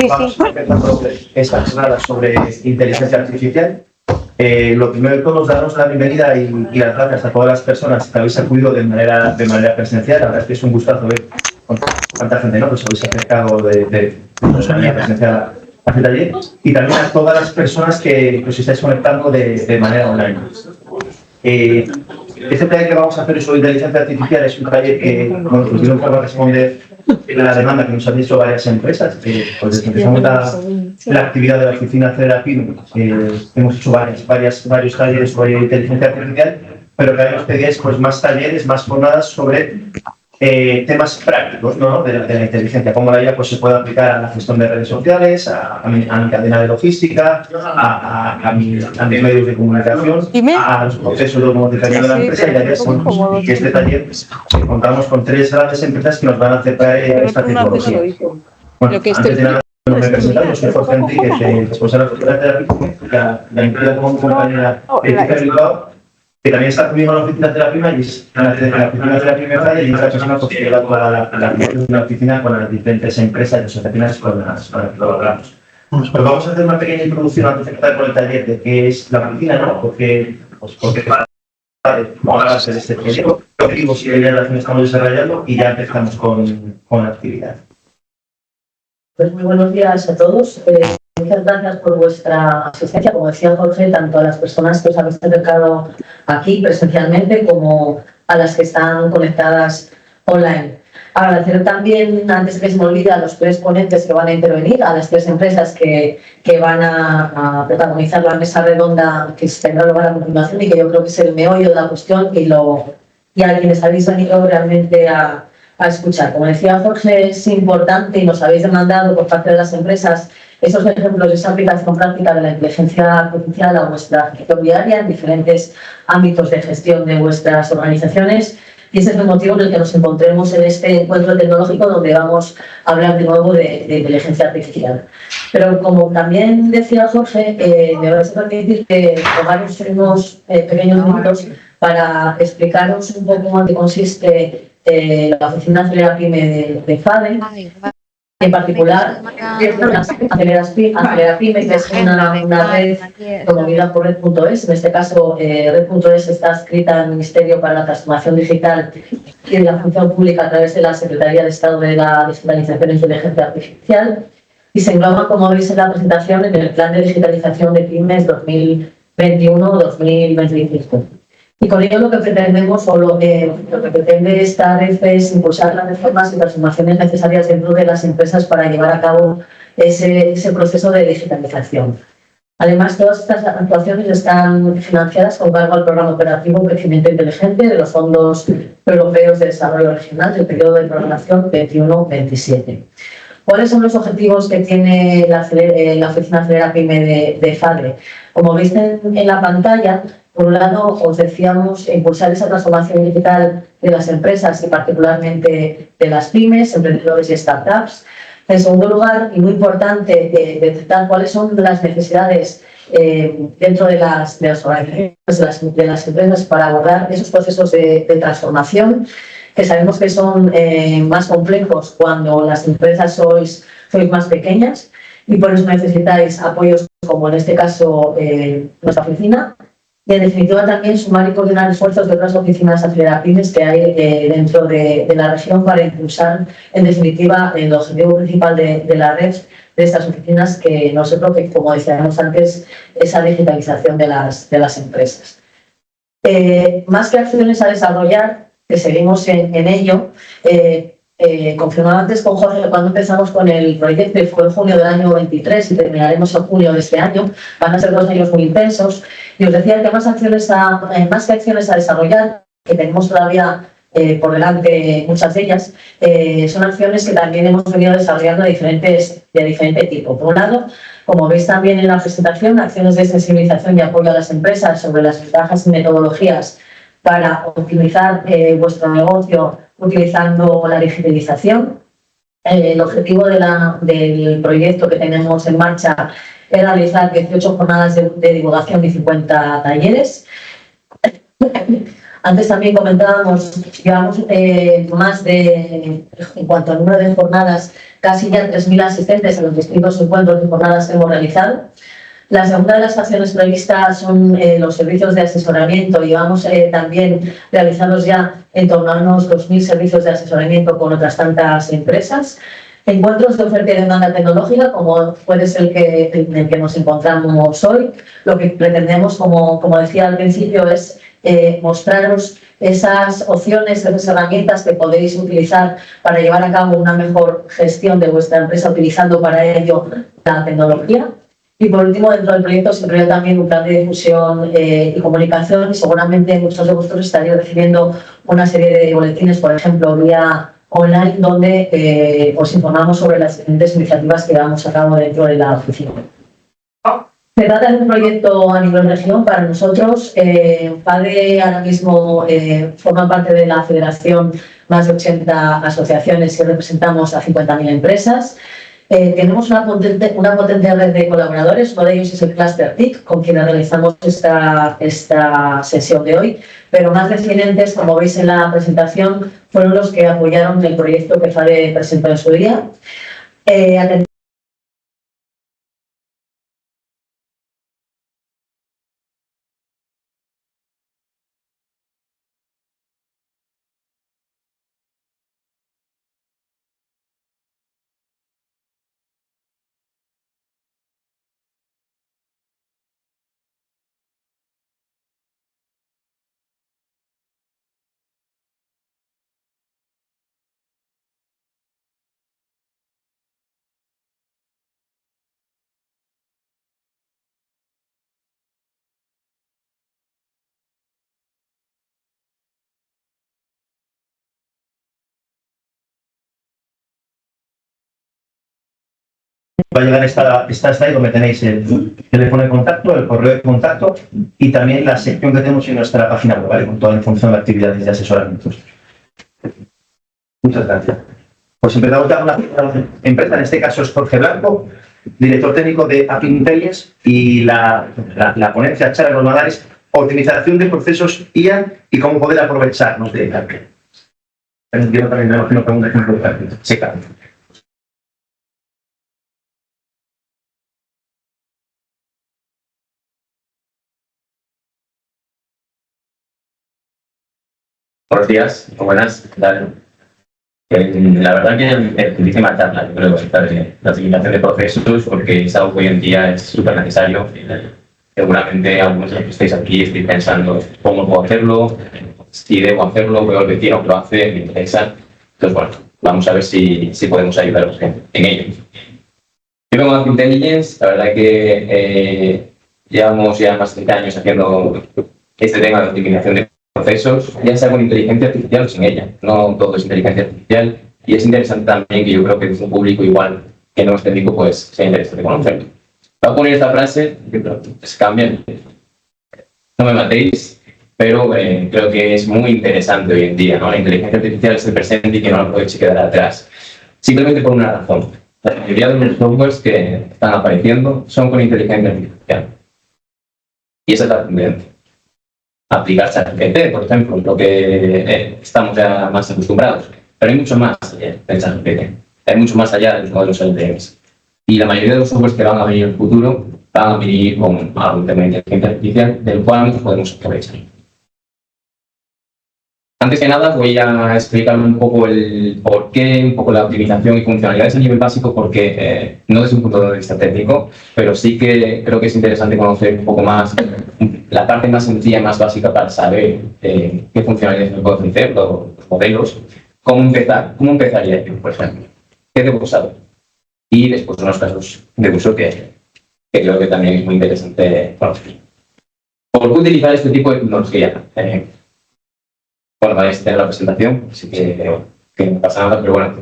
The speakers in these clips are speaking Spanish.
Vamos a empezar esta jornada sobre inteligencia artificial. Lo primero de todo es daros la bienvenida y las gracias a todas las personas que habéis acudido de manera presencial. La verdad es que es un gustazo ver cuánta gente, ¿no?, pues habéis acercado de manera presencial a este taller, y también a todas las personas que os estáis conectando de manera online. Este taller que vamos a hacer sobre inteligencia artificial es un taller que, bueno, pues tiene un poco a responder a la demanda que nos han hecho varias empresas. Pues desde que empezamos la actividad de la oficina Cerapim, hemos hecho varios talleres sobre inteligencia artificial, pero que nos pedíais pues más talleres, más jornadas sobre temas prácticos, ¿no?, de la inteligencia, cómo la IA pues, se puede aplicar a la gestión de redes sociales, a mi cadena de logística, a mis medios de comunicación, a los procesos de modificación de la empresa, y que este taller contamos con 3 grandes empresas que nos van a aceptar esta tecnología. Bueno, antes de nada, nos presentamos, soy Jorge Enríquez, responsable de la oficina terapéutica, la empresa como compañera de Bilbao, que también está conmigo en la oficina de la prima, y es la oficina de la primera, y otra persona que lleva toda la oficina con las diferentes empresas y asociaciones con las que trabajamos. Pues vamos a hacer una pequeña introducción antes de empezar con el taller de qué es la oficina, ¿no? Porque para hablarse de este proyecto, qué objetivos y relación estamos desarrollando, y ya empezamos con la actividad. Pues muy buenos días a todos. Muchas gracias por vuestra asistencia. Como decía Jorge, tanto a las personas que os habéis acercado aquí presencialmente como a las que están conectadas online. Agradecer también, antes que se me olvide, a los 3 ponentes que van a intervenir, a las 3 empresas que van a protagonizar la mesa redonda que se tendrá lugar a continuación, y que yo creo que es el meollo de la cuestión y a quienes habéis venido realmente a escuchar. Como decía Jorge, es importante, y nos habéis demandado por parte de las empresas esos ejemplos de esa aplicación práctica de la inteligencia artificial a vuestra gestión diaria en diferentes ámbitos de gestión de vuestras organizaciones, y ese es el motivo en el que nos encontremos en este encuentro tecnológico, donde vamos a hablar de nuevo de inteligencia artificial. Pero como también decía Jorge, me vais a permitir que tomaros unos pequeños minutos para explicaros un poco en qué consiste la oficina Cerapime de FADE. En particular, Acelerapime, que es una red promovida por Red.es. En este caso, Red.es está adscrita al Ministerio para la Transformación Digital y de la Función Pública a través de la Secretaría de Estado de la Digitalización e Inteligencia Artificial, y se engloba, como veis en la presentación, en el Plan de Digitalización de Pymes 2021-2025. Y con ello lo que pretendemos, o lo que pretende esta red, es impulsar las reformas y transformaciones necesarias dentro de las empresas para llevar a cabo ese proceso de digitalización. Además, todas estas actuaciones están financiadas con cargo al Programa Operativo Crecimiento Inteligente de los Fondos Europeos de Desarrollo Regional del periodo de programación 21-27. ¿Cuáles son los objetivos que tiene la oficina Cerapime de FADE? Como veis en la pantalla, por un lado, os decíamos impulsar esa transformación digital de las empresas y particularmente de las pymes, emprendedores y startups. En segundo lugar, y muy importante, detectar cuáles son las necesidades dentro de las organizaciones, de las empresas, para abordar esos procesos de transformación, que sabemos que son más complejos cuando las empresas sois más pequeñas, y por eso necesitáis apoyos como en este caso nuestra oficina. Y en definitiva también sumar y coordinar esfuerzos de otras oficinas Acelerapymes que hay dentro de la región, para impulsar en definitiva el objetivo principal de la red de estas oficinas, que no se bloque, como decíamos antes, esa digitalización de las empresas. Más que acciones a desarrollar, que seguimos en ello, confirmaba antes con Jorge que cuando empezamos con el proyecto, y fue en junio del año 23 y terminaremos en junio de este año, van a ser 2 años muy intensos, y os decía que más que acciones a desarrollar, que tenemos todavía por delante muchas de ellas, son acciones que también hemos venido desarrollando de diferente tipo. Por un lado, como veis también en la presentación, acciones de sensibilización y apoyo a las empresas sobre las ventajas y metodologías para optimizar vuestro negocio utilizando la digitalización. El objetivo del proyecto que tenemos en marcha es realizar 18 jornadas de divulgación y 50 talleres. Antes también comentábamos, llevamos más de, en cuanto al número de jornadas, casi ya 3.000 asistentes a los distintos encuentros de jornadas que hemos realizado. La segunda de las acciones previstas son los servicios de asesoramiento. Llevamos también realizados ya en torno a unos 2.000 servicios de asesoramiento con otras tantas empresas. Encuentros de oferta y demanda tecnológica, como puede ser en el que nos encontramos hoy. Lo que pretendemos, como decía al principio, es mostraros esas opciones, esas herramientas que podéis utilizar para llevar a cabo una mejor gestión de vuestra empresa, utilizando para ello la tecnología. Y por último, dentro del proyecto se incluye también un plan de difusión y comunicación, y seguramente muchos de vosotros estaréis recibiendo una serie de boletines, por ejemplo, vía online, donde os informamos sobre las diferentes iniciativas que llevamos a cabo dentro de la oficina. Se trata de un proyecto a nivel región para nosotros. FADE ahora mismo forma parte de la federación más de 80 asociaciones y representamos a 50.000 empresas. Tenemos una potente red de colaboradores, uno de ellos es el Cluster TIC, con quienes realizamos esta sesión de hoy, pero más de 100 entes, como veis en la presentación, fueron los que apoyaron el proyecto que FADE presentó en su día. Va a llegar esta slide donde tenéis el teléfono de contacto, el correo de contacto y también la sección que tenemos en nuestra página web, ¿vale? Con toda la información de actividades de asesoramiento. Muchas gracias. Pues empezamos ya con la empresa, en este caso es Jorge Blanco, director técnico de App Intelligence, y la ponencia charla con Madares, optimización de procesos IA y cómo poder aprovecharnos de ella. Entiendo también me imagino que un ejemplo práctico. Sí, claro. Buenos días, buenas, ¿qué tal? La verdad que muchísima charla, yo creo, de la optimización de procesos, porque es algo que hoy en día es súper necesario. Seguramente algunos de los que estáis aquí estáis pensando cómo puedo hacerlo, si debo hacerlo, veo al vecino que lo hace, me interesa. Entonces, bueno, vamos a ver si podemos ayudaros en ello. Yo vengo de App Intelligence, la verdad que llevamos ya más de 30 años haciendo este tema de optimización de procesos, ya sea con inteligencia artificial o sin ella. No todo es inteligencia artificial, y es interesante también que yo creo que es un público igual que no es técnico, pues sea interesante conocerlo. Voy a poner esta frase, que se cambia, no me matéis, pero creo que es muy interesante hoy en día, ¿no? La inteligencia artificial es el presente y que no la podéis quedar atrás. Simplemente por una razón. La mayoría de los softwares que están apareciendo son con inteligencia artificial. Y esa es la tendencia. Aplicar ChatGPT, por ejemplo, lo que estamos ya más acostumbrados. Pero hay mucho más allá del ChatGPT. Hay mucho más allá de los modelos LTMs. Y la mayoría de los softwares que van a venir en el futuro van a venir con algún tema de inteligencia artificial del cual nos podemos aprovechar. Antes que nada voy a explicar un poco el porqué, un poco la optimización y funcionalidades a nivel básico, porque no desde un punto de vista técnico, pero sí que creo que es interesante conocer un poco más la parte más sencilla y más básica para saber qué funcionalidades me puedo ofrecer, los modelos, cómo empezaría yo, por ejemplo, qué debo saber. Y después unos casos de uso que creo que también es muy interesante conocer. ¿Por qué utilizar este tipo de tecnología? Bueno, vais a tener la presentación, así que no pasa nada, pero bueno,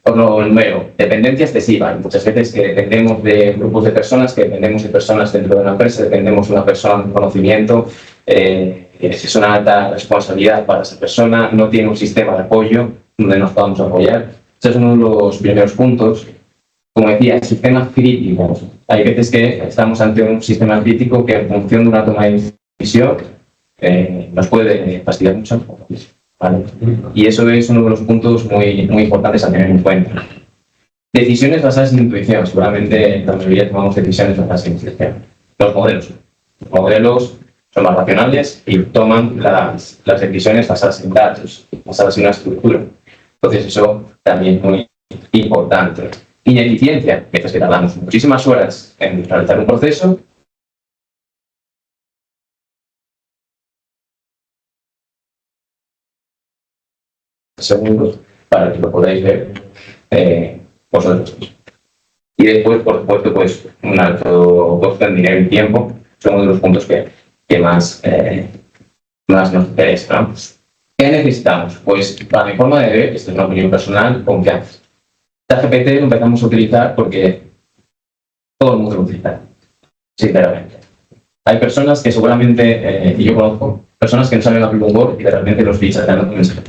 otro número, dependencia excesiva. Muchas veces que dependemos de grupos de personas, que dependemos de personas dentro de una empresa, dependemos de una persona con conocimiento, es una alta responsabilidad para esa persona, no tiene un sistema de apoyo donde nos podamos apoyar. Ese es uno de los primeros puntos. Como decía, sistemas críticos. Hay veces que estamos ante un sistema crítico que en función de una toma de decisión nos puede fastidiar mucho, ¿vale? Y eso es uno de los puntos muy, muy importantes a tener en cuenta. Decisiones basadas en intuición. Seguramente la mayoría tomamos decisiones basadas en intuición. Los modelos son más racionales y toman las decisiones basadas en datos, basadas en una estructura. Entonces eso también es muy importante. Ineficiencia, mientras que tardamos muchísimas horas en realizar un proceso, segundos para que lo podáis ver vosotros. Y después, por supuesto, pues un alto costo en dinero y tiempo son uno de los puntos que más nos interesa, ¿no? ¿Qué necesitamos? Pues para mi forma de ver, esta es una opinión personal, confianza. ChatGPT lo empezamos a utilizar porque todo el mundo lo utiliza, sinceramente. Hay personas que seguramente, y yo conozco, personas que no saben abrir un Word y de repente los fichas dando un mensaje.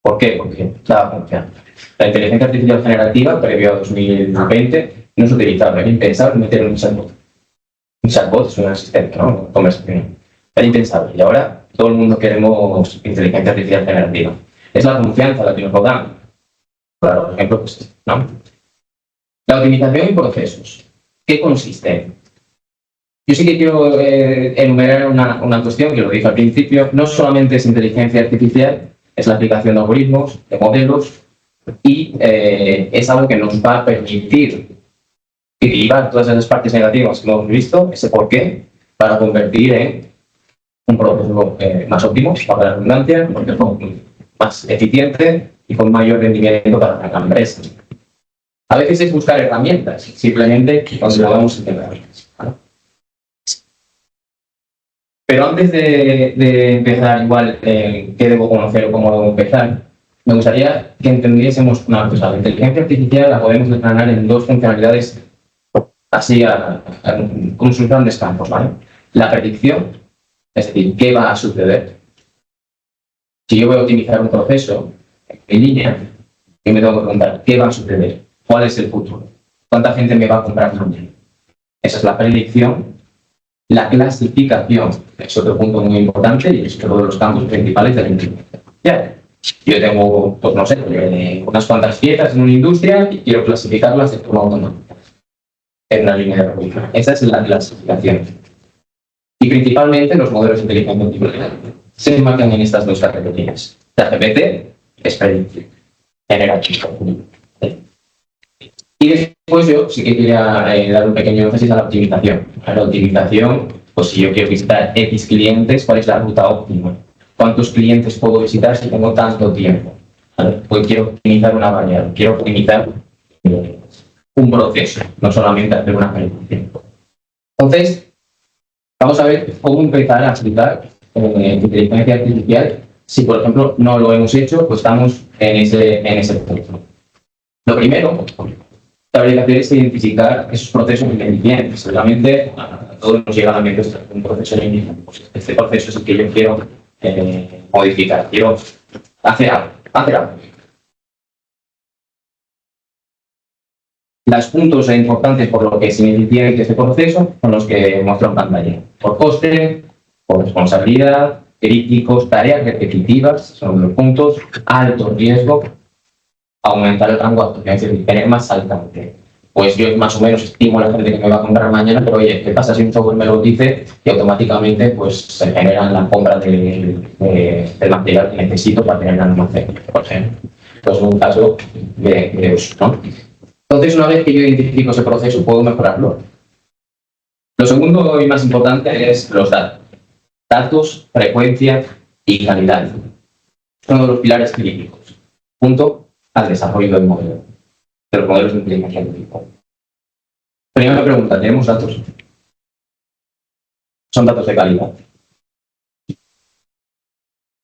¿Por qué? Porque da confianza. La inteligencia artificial generativa, previo a 2020, no se utilizaba. Era impensable meter un chatbot. Un chatbot es un asistente, ¿no? Una conversación. Era impensable. Y ahora todo el mundo queremos inteligencia artificial generativa. Es la confianza la que nos lo dan. Claro, por ejemplo, pues, ¿no? La optimización y procesos. ¿Qué consiste? Yo sí que quiero enumerar una cuestión que lo dije al principio. No solamente es inteligencia artificial, es la aplicación de algoritmos, de modelos, y es algo que nos va a permitir derivar todas esas partes negativas que hemos visto, ese porqué, para convertir en un proceso más óptimo, para la redundancia, más eficiente y con mayor rendimiento para la empresa. A veces es buscar herramientas, simplemente cuando podamos integrarlas. Pero antes de empezar, igual, qué debo conocer o cómo debo empezar, me gustaría que entendiésemos una cosa. La inteligencia artificial la podemos desgranar en dos funcionalidades así con sus grandes campos, ¿vale? La predicción, es decir, qué va a suceder. Si yo voy a optimizar un proceso en línea, yo me tengo que preguntar qué va a suceder, cuál es el futuro, cuánta gente me va a comprar mañana. Esa es la predicción. La clasificación es otro punto muy importante y es otro de los campos principales de la inteligencia artificial. Yo tengo, pues no sé, unas cuantas piezas en una industria y quiero clasificarlas de forma automática en una línea de producción. Esa es la clasificación. Y principalmente los modelos de inteligencia artificial se enmarcan en estas dos categorías. ChatGPT es predicción, generativa. Y después yo sí que quería dar un pequeño énfasis a la optimización. A la optimización, pues si yo quiero visitar X clientes, ¿cuál es la ruta óptima? ¿Cuántos clientes puedo visitar si tengo tanto tiempo? ¿Vale? Pues quiero optimizar una variable, quiero optimizar un proceso, no solamente hacer una predicción. Entonces, vamos a ver cómo empezar a aplicar inteligencia artificial. Si, por ejemplo, no lo hemos hecho, pues estamos en ese punto. Lo primero que habría que hacer es identificar esos procesos ineficientes. Seguramente a todos nos llega a la mente un proceso ineficiente. Pues este proceso es el que yo quiero modificar, quiero hacer algo. Los puntos importantes por lo que es ineficiente este proceso son los que muestro en pantalla. Por coste, por responsabilidad, críticos, tareas repetitivas, son los puntos, alto riesgo, aumentar el rango de actuación, es decir, tener más alcance. Pues yo más o menos estimo a la gente que me va a comprar mañana, pero oye, ¿qué pasa si un software me lo dice y automáticamente pues se genera la compra del material que necesito para tener el almacén, por ejemplo? Pues es un caso de uso, ¿no? Entonces, una vez que yo identifico ese proceso, puedo mejorarlo. Lo segundo y más importante es los datos. Datos, frecuencia y calidad. Son uno de los pilares críticos. Junto al desarrollo del modelo, de los modelos de inteligencia artificial. Primera pregunta, ¿tenemos datos? ¿Son datos de calidad?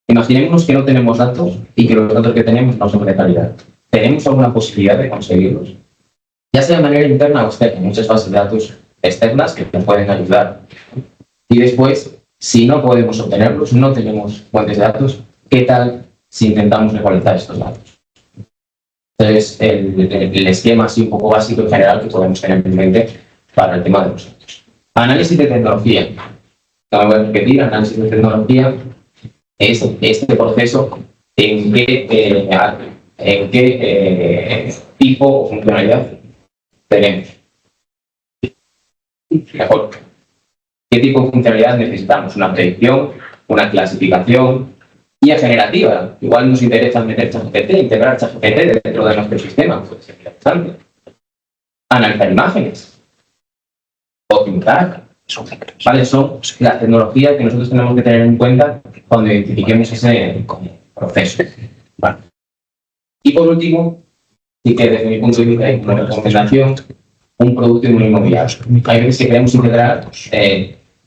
Imaginémonos que no tenemos datos y que los datos que tenemos no son de calidad. ¿Tenemos alguna posibilidad de conseguirlos? Ya sea de manera interna o externa, muchas bases de datos externas que nos pueden ayudar. Y después, si no podemos obtenerlos, no tenemos fuentes de datos, ¿qué tal si intentamos ecualizar estos datos? Entonces, el esquema así un poco básico en general que podemos tener en mente para el tema de los datos. Análisis de tecnología. no me voy a repetir, análisis de tecnología, es este proceso en qué tipo o funcionalidad tenemos. Mejor, ¿qué tipo de funcionalidad necesitamos? Una predicción, una clasificación, guía generativa. Igual nos interesa meter ChatGPT, integrar ChatGPT dentro de nuestro sistema, puede ser interesante. Analizar imágenes, optimizar. ¿Vale? Son las tecnologías que nosotros tenemos que tener en cuenta cuando identifiquemos ese proceso. ¿Vale? Y por último, sí que desde mi punto de vista hay una recomendación, un producto inmobiliario. Hay veces que queremos integrar,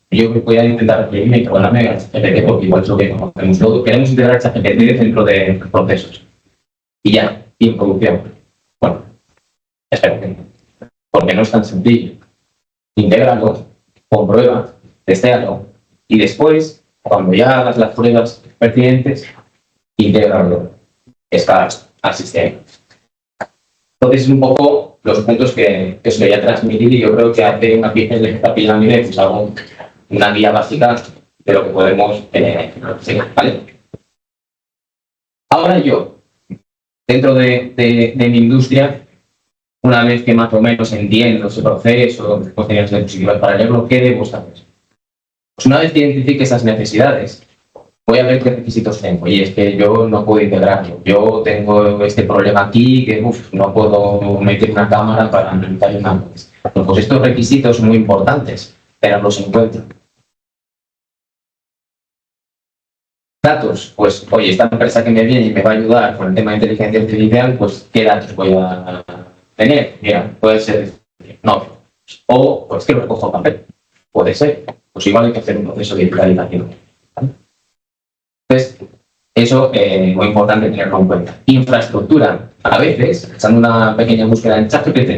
yo voy a intentar referirme y perdóname a ChatGPT porque igual es lo que conocemos todo. Queremos integrar ChatGPT dentro de procesos. Y ya, y en producción. Bueno, espero que no. Porque no es tan sencillo. Intégralo, comprueba, testéalo y después, cuando ya hagas las pruebas pertinentes, intégralo, escalas al sistema. Entonces, es un poco los puntos que os quería transmitir y yo creo que hace una pieza de esta pirámide, pues hago una guía básica de lo que podemos seguir, ¿vale? Ahora yo, dentro de mi industria, una vez que más o menos entiendo ese proceso, después tener diapositivas para leerlo, ¿qué debo saber? Pues una vez que identifique esas necesidades, voy a ver qué requisitos tengo. Y es que yo no puedo integrarlo. Yo tengo este problema aquí, que no puedo meter una cámara para analizar imágenes. Pues estos requisitos son muy importantes, tenerlos en cuenta. Datos, pues oye, esta empresa que me viene y me va a ayudar con el tema de inteligencia artificial, pues ¿qué datos voy a tener? Mira, puede ser no, o pues que lo recojo en papel, puede ser, pues igual hay que hacer un proceso de digitalización. ¿Vale? Entonces, eso es muy importante tenerlo en cuenta. Infraestructura, a veces, echando una pequeña búsqueda en ChatGPT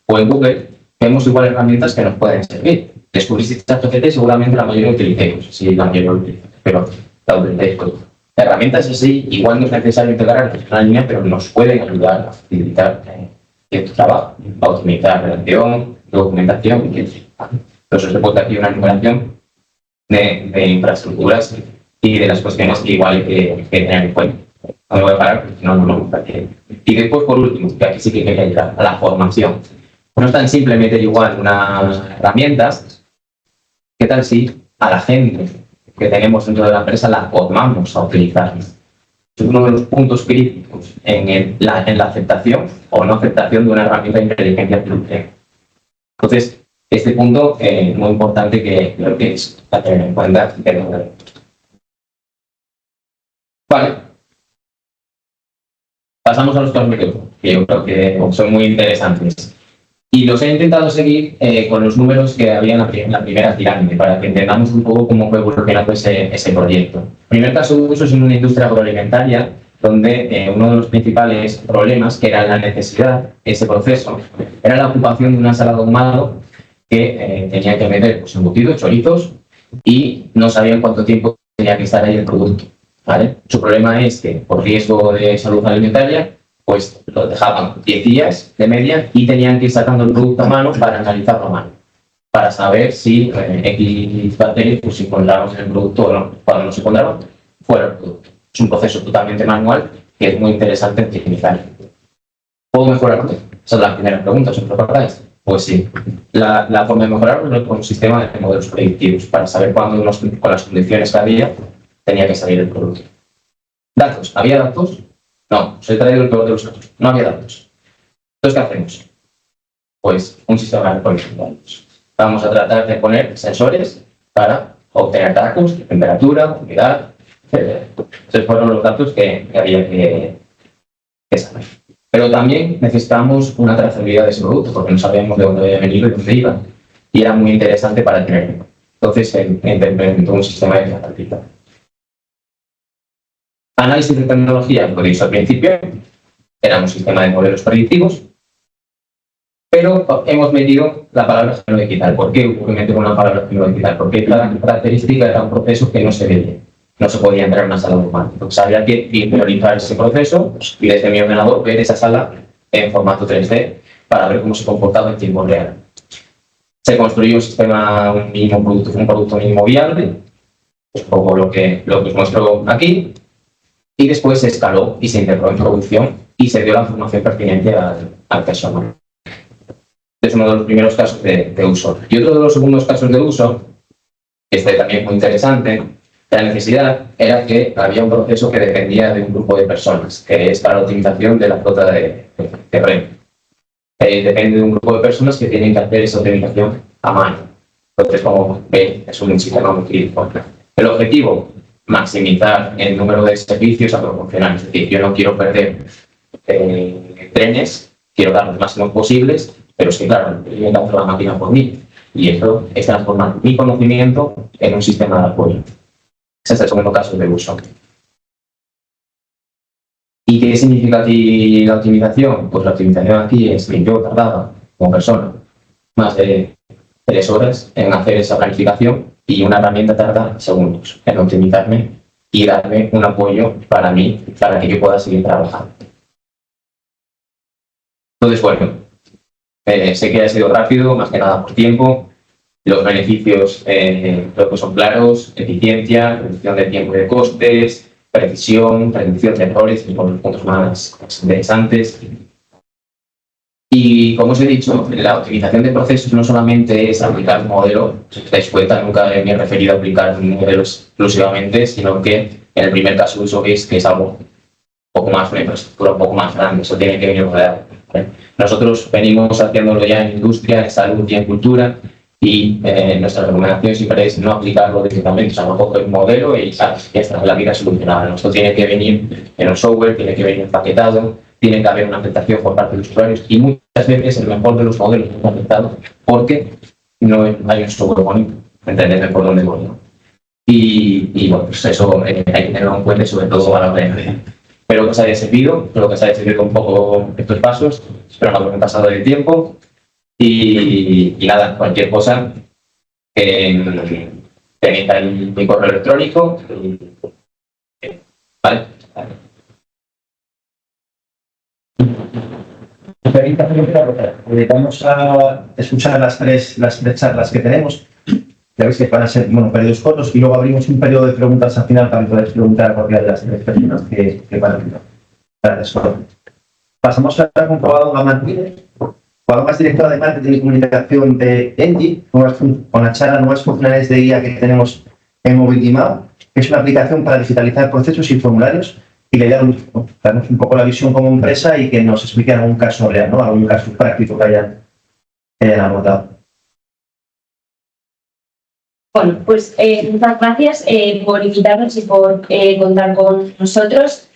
o en Google, vemos igual herramientas que nos pueden servir. Descubriste ChatGPT, seguramente la mayoría utilicemos, sí, la mayoría utilicemos, pero la utilicéis. Herramientas así, igual no es necesario integrarlas en una línea, pero nos pueden ayudar a facilitar tu trabajo, a optimizar redacción, documentación, etc. Entonces, os he puesto aquí una enumeración de infraestructuras y de las cuestiones que igual hay que tener en cuenta. No me voy a parar porque si no, no me gusta. Y después, por último, que aquí sí que quería llegar a la formación. No es tan simple meter igual unas herramientas, ¿qué tal si a la gente que tenemos dentro de la empresa la formamos a utilizarlas? Es uno de los puntos críticos en la aceptación o no aceptación de una herramienta de inteligencia artificial. Entonces, este punto es muy importante que creo que es a tener en cuenta. Vale. Pasamos a los casos que yo creo que son muy interesantes. Y los he intentado seguir con los números que había en la primera pirámide, para que entendamos un poco cómo fue evolucionando ese proyecto. El primer caso de uso es en una industria agroalimentaria, donde uno de los principales problemas, que era la necesidad, ese proceso, era la ocupación de una sala de ahumado que tenía que meter pues, embutidos, chorizos, y no sabían cuánto tiempo tenía que estar ahí el producto. ¿Vale? Su problema es que, por riesgo de salud alimentaria, pues lo dejaban 10 días de media y tenían que ir sacando el producto a mano para analizarlo a mano, para saber si X bacterias pues, se encontraban en el producto o no. Cuando no se encontraban, fuera el producto. Es un proceso totalmente manual que es muy interesante optimizar. ¿Puedo mejorarlo? Esa es la primera pregunta, ¿os recordáis? Pues sí. La forma de mejorarlo es con un sistema de modelos predictivos para saber cuándo, con las condiciones que había, tenía que salir el producto. ¿Datos? ¿Había datos? No, os he traído el peor de los datos. No había datos. Entonces, ¿qué hacemos? Pues un sistema de recolección de datos. Vamos a tratar de poner sensores para obtener datos de temperatura, humedad, etc. Esos fueron los datos que había que saber. Pero también necesitamos una trazabilidad de ese producto, porque no sabíamos de dónde había venido y dónde iba. Y era muy interesante para tenerlo. Entonces, se implementó un sistema de trazabilidad. Análisis de tecnología, lo he dicho al principio, era un sistema de modelos predictivos, pero hemos metido la palabra genodigital. ¿Por qué meter una palabra genodigital? Porque la característica era un proceso que no se veía, no se podía entrar en una sala normal. Entonces había que visualizar ese proceso y desde mi ordenador ver esa sala en formato 3D para ver cómo se comportaba en tiempo real. Se construyó un sistema, un producto mínimo viable, un poco lo que os muestro aquí, y después se escaló y se integró en producción y se dio la formación pertinente al personal. Es uno de los primeros casos de uso. Y otro de los segundos casos de uso, también muy interesante, la necesidad era que había un proceso que dependía de un grupo de personas, que es para la optimización de la flota de REN. Depende de un grupo de personas que tienen que hacer esa optimización a mano. Entonces, como ven, es un sistema muy crítico. El objetivo, maximizar el número de servicios a proporcionar. Es decir, yo no quiero perder trenes, quiero dar los máximos posibles, pero es que, claro, yo que hacer la máquina por mí. Y eso es transformar mi conocimiento en un sistema de apoyo. Ese es el segundo caso de uso. ¿Y qué significa aquí la optimización? Pues la optimización aquí es que yo tardaba, como persona, más de 3 horas en hacer esa planificación y una herramienta tarda segundos en optimizarme y darme un apoyo para mí, para que yo pueda seguir trabajando. Entonces, bueno, sé que ha sido rápido, más que nada por tiempo. Los beneficios creo que son claros: eficiencia, reducción de tiempo y de costes, precisión, reducción de errores, que son los puntos más interesantes. Y como os he dicho, la optimización de procesos no solamente es aplicar un modelo, si os dais cuenta, nunca me he referido a aplicar un modelo exclusivamente, sino que en el primer caso uso veis que es algo un poco más, una infraestructura un poco más grande, eso tiene que venir rodeado. Nosotros venimos haciéndolo ya en industria, en salud y en cultura, y nuestra recomendación siempre es no aplicarlo directamente, o sea, no coger un modelo y ya está, la vida solucionada. Esto tiene que venir en un software, tiene que venir empaquetado, tiene que haber una aceptación por parte de los usuarios, y muchas veces el mejor de los modelos no es aceptado porque no hay un software bonito, entendedme por dónde voy, ¿no? Y bueno, pues eso hay que tenerlo en cuenta y sobre todo a la hora. Espero que os haya servido, un poco estos pasos, espero no haberme pasado de tiempo. Y nada, cualquier cosa, tenéis ahí mi correo electrónico. ¿Vale? Vamos a escuchar las tres charlas que tenemos. Ya veis que van a ser periodos cortos y luego abrimos un periodo de preguntas al final para que podáis preguntar a cualquiera de las tres personas que van a preguntar. Gracias. Pasamos ahora con Guadalupe Martínez. Guadalupe es directora de Marketing y Comunicación de Engie, con la charla Nuevas funcionalidades de guía que tenemos en MobilityMao, que es una aplicación para digitalizar procesos y formularios, y la idea es darnos un poco la visión como empresa y que nos explique algún caso real, ¿no? Algún caso práctico que hayan abordado. Bueno, pues muchas gracias por invitarnos y por contar con nosotros.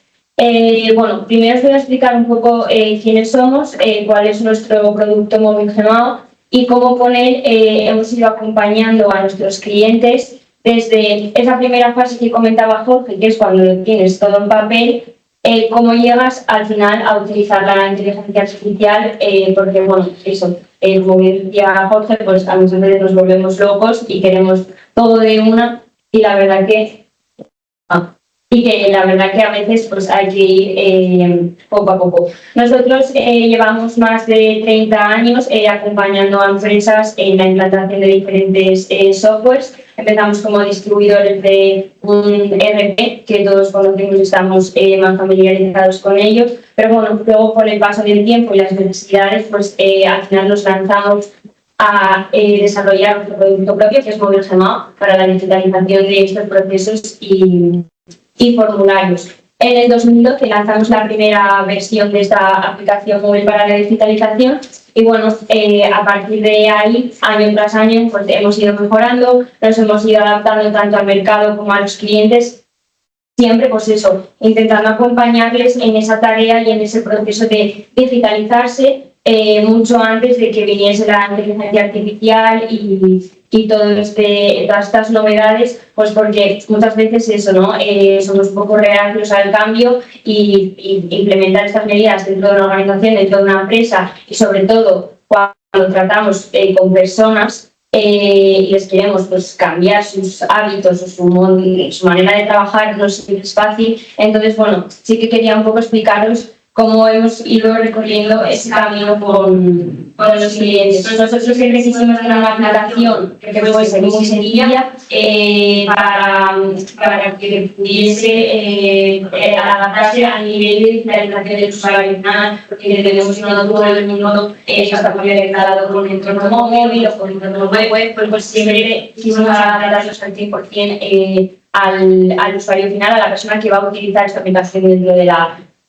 Bueno, primero os voy a explicar un poco quiénes somos, cuál es nuestro producto MobilityMao y cómo con él hemos ido acompañando a nuestros clientes desde esa primera fase que comentaba Jorge, que es cuando lo tienes todo en papel, cómo llegas al final a utilizar la inteligencia artificial, porque bueno, eso, como bien decía Jorge, pues a muchas veces nos volvemos locos y queremos todo de una, y la verdad que a veces pues hay que ir poco a poco. Nosotros llevamos más de 30 años acompañando a empresas en la implantación de diferentes softwares. Empezamos como distribuidores de un ERP, que todos conocemos y estamos más familiarizados con ellos, pero bueno, luego con el paso del tiempo y las necesidades, pues al final nos lanzamos a desarrollar nuestro producto propio, que es MobilityMao, para la digitalización de estos procesos y formularios. En el 2012 lanzamos la primera versión de esta aplicación móvil para la digitalización y bueno, a partir de ahí, año tras año, pues hemos ido mejorando, nos hemos ido adaptando tanto al mercado como a los clientes, siempre pues eso, intentando acompañarles en esa tarea y en ese proceso de digitalizarse mucho antes de que viniese la inteligencia artificial y todas estas novedades, pues porque muchas veces eso, ¿no? Somos un poco reacios al cambio y implementar estas medidas dentro de una organización, dentro de una empresa y sobre todo cuando tratamos con personas y les queremos pues cambiar sus hábitos o su manera de trabajar, no siempre es fácil. Entonces, bueno, sí que quería un poco explicaros cómo hemos ido recorriendo ese camino con los clientes. Nosotros siempre quisimos tener una aplicación que fuese muy sencilla para que pudiese adaptarse al nivel de digitalización del usuario final, porque tenemos que no todo el mundo está muy conectado con el entorno móvil o con el entorno web, pues siempre quisimos adaptarnos al 100% al usuario final, a la persona que va a utilizar esta aplicación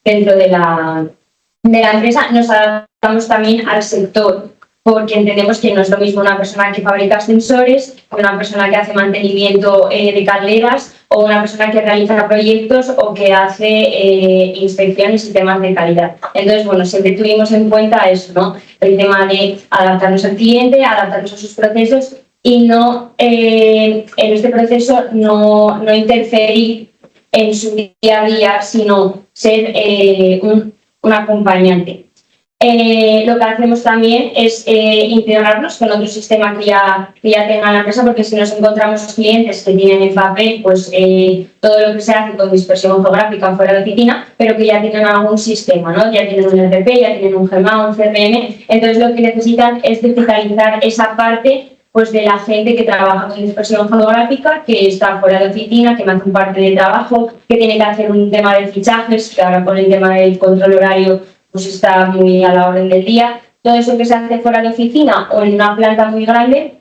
dentro de la empresa. Nos adaptamos también al sector, porque entendemos que no es lo mismo una persona que fabrica sensores, una persona que hace mantenimiento de calderas, o una persona que realiza proyectos o que hace inspecciones y temas de calidad. Entonces, bueno, siempre tuvimos en cuenta eso, ¿no? El tema de adaptarnos al cliente, adaptarnos a sus procesos y no, en este proceso no interferir en su día a día, sino ser un acompañante. Lo que hacemos también es integrarnos con otro sistema que ya tenga la empresa, porque si nos encontramos clientes que tienen en papel pues, todo lo que se hace con dispersión geográfica fuera de oficina, pero que ya tienen algún sistema, ¿no? Ya tienen un ERP, ya tienen un GMA, un CRM, entonces lo que necesitan es digitalizar esa parte pues, de la gente que trabaja con dispersión geográfica, que está fuera de oficina, que me hace un parte de trabajo, que tiene que hacer un tema de fichajes, que ahora con el tema del control horario pues está muy a la orden del día. Todo eso que se hace fuera de oficina o en una planta muy grande,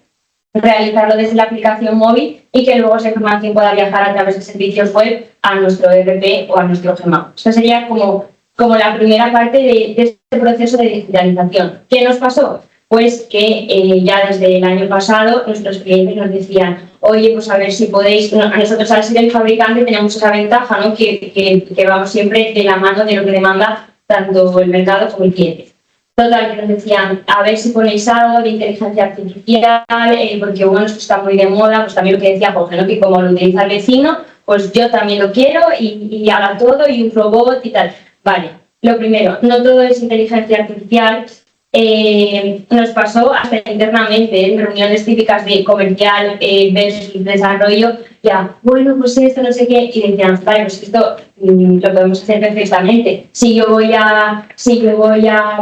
realizarlo desde la aplicación móvil y que luego esa información pueda viajar a través de servicios web a nuestro ERP o a nuestro GMA. Esta sería como la primera parte de este proceso de digitalización. ¿Qué nos pasó? Pues que ya desde el año pasado nuestros clientes nos decían: oye, pues a ver si podéis, a nosotros al ser el fabricante tenemos esa ventaja, ¿no? que vamos siempre de la mano de lo que demanda tanto el mercado como el cliente. Total, que nos decían, a ver si ponéis algo de inteligencia artificial, porque bueno, esto está muy de moda, pues también lo que decía Jorge, ¿no? Que como lo utiliza el vecino, pues yo también lo quiero y haga todo y un robot y tal. Vale, lo primero, no todo es inteligencia artificial. Nos pasó hasta internamente en reuniones típicas de comercial versus desarrollo, ya, bueno, pues esto no sé qué, y decían, vale, pues esto lo podemos hacer perfectamente. Si yo voy a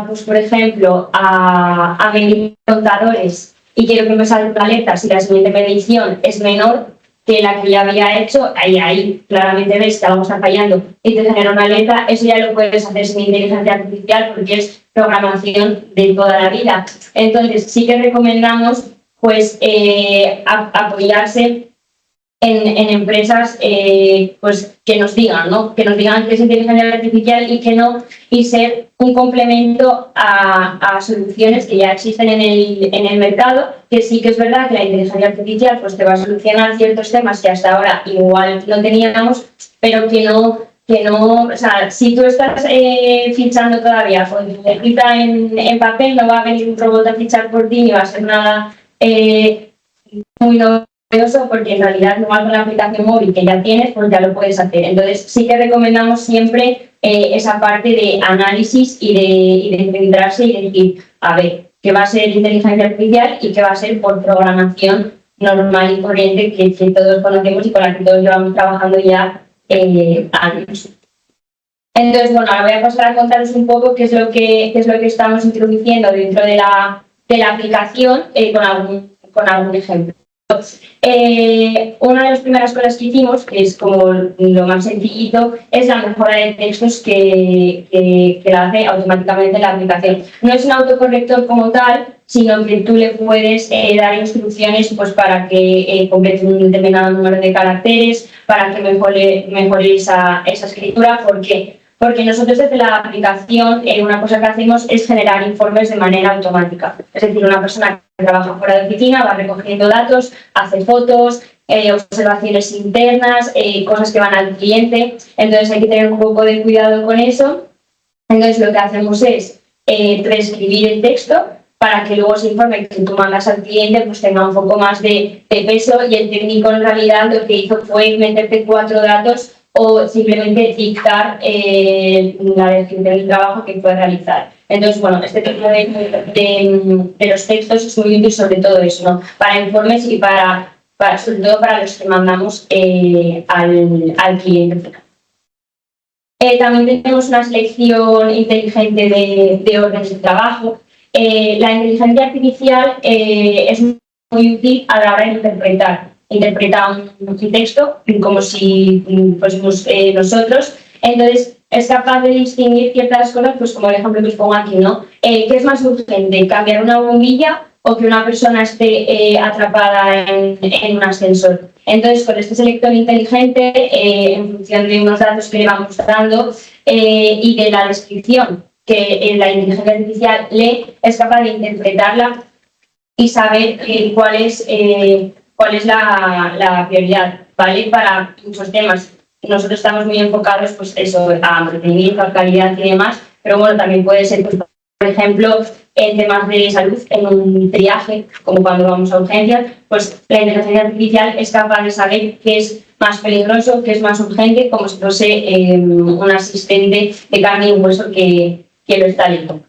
pues por ejemplo, a medir contadores y quiero que me salga una alerta si la siguiente medición es menor que la que ya había hecho, ahí claramente ves que algo está fallando y te genera una alerta, eso ya lo puedes hacer sin inteligencia artificial porque es programación de toda la vida. Entonces sí que recomendamos pues apoyarse en empresas pues que nos digan, ¿no? Que nos digan que es inteligencia artificial y ser un complemento a soluciones que ya existen en el mercado, que sí que es verdad que la inteligencia artificial pues te va a solucionar ciertos temas que hasta ahora igual no teníamos, pero que no, o sea, si tú estás fichando todavía con tu cita en papel, no va a venir un robot a fichar por ti ni va a ser nada muy novedoso, porque en realidad no con la aplicación móvil que ya tienes, pues ya lo puedes hacer. Entonces sí que recomendamos siempre esa parte de análisis y de centrarse y de decir, a ver, qué va a ser inteligencia artificial y qué va a ser por programación normal y corriente que todos conocemos y con la que todos llevamos trabajando ya años. Entonces, bueno, ahora voy a pasar a contaros un poco qué es lo que estamos introduciendo dentro de la aplicación con algún ejemplo. Una de las primeras cosas que hicimos, que es como lo más sencillito, es la mejora de textos que la hace automáticamente la aplicación. No es un autocorrector como tal, sino que tú le puedes dar instrucciones pues, para que complete un determinado número de caracteres, para que mejore esa escritura. ¿Por qué? Porque nosotros desde la aplicación una cosa que hacemos es generar informes de manera automática. Es decir, una persona que trabaja fuera de oficina va recogiendo datos, hace fotos, observaciones internas, cosas que van al cliente. Entonces hay que tener un poco de cuidado con eso. Entonces lo que hacemos es transcribir el texto para que luego ese informe que tú mandas al cliente pues tenga un poco más de peso, y el técnico en realidad lo que hizo fue meterte 4 datos o simplemente dictar la descripción del trabajo que puede realizar. Entonces, bueno, este tipo de los textos es muy útil sobre todo eso, ¿no? Para informes y sobre todo para los que mandamos al cliente. También tenemos una selección inteligente de órdenes de trabajo. La inteligencia artificial es muy útil a la hora de interpreta un texto como si fuésemos nosotros. Entonces, es capaz de distinguir ciertas cosas, pues como el ejemplo que os pongo aquí, ¿no? ¿Qué es más urgente, cambiar una bombilla o que una persona esté atrapada en un ascensor? Entonces, con este selector inteligente, en función de unos datos que le vamos dando y de la descripción que la inteligencia artificial lee, es capaz de interpretarla y saber cuál es la prioridad, ¿vale? Para muchos temas. Nosotros estamos muy enfocados, pues eso, a mantenimiento, a calidad y demás, pero bueno, también puede ser, pues, por ejemplo, en temas de salud, en un triaje, como cuando vamos a urgencias, pues la inteligencia artificial es capaz de saber qué es más peligroso, qué es más urgente, como si fuese un asistente de carne y hueso que lo está leyendo.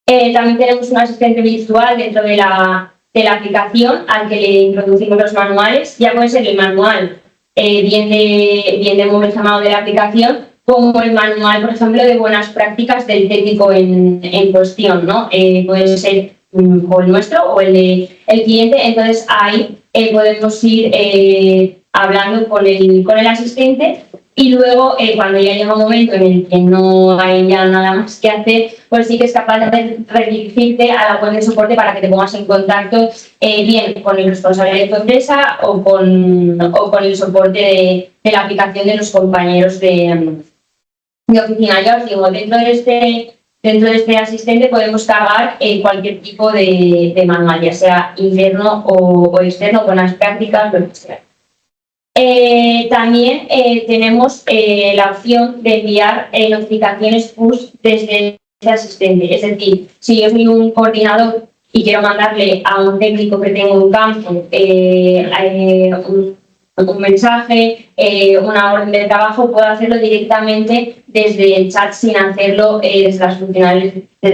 También tenemos un asistente virtual dentro de la aplicación al que le introducimos los manuales. Ya puede ser el manual bien de móvil llamado de la aplicación, como el manual, por ejemplo, de buenas prácticas del técnico en cuestión, ¿no? Puede ser o el nuestro o el del cliente. Entonces ahí podemos ir hablando con el asistente y luego cuando ya llega un momento en el que no hay ya nada más que hacer, pues sí que es capaz de redirigirte a la web de soporte para que te pongas en contacto bien con el responsable de tu empresa o con el soporte de la aplicación de los compañeros de oficina. Ya os digo, dentro de este asistente podemos cargar cualquier tipo de manual, ya sea interno o externo, con las prácticas, lo que sea. También tenemos la opción de enviar notificaciones push desde este asistente. Es decir, si yo soy un coordinador y quiero mandarle a un técnico que tengo un campo un mensaje, una orden de trabajo, puedo hacerlo directamente desde el chat sin hacerlo desde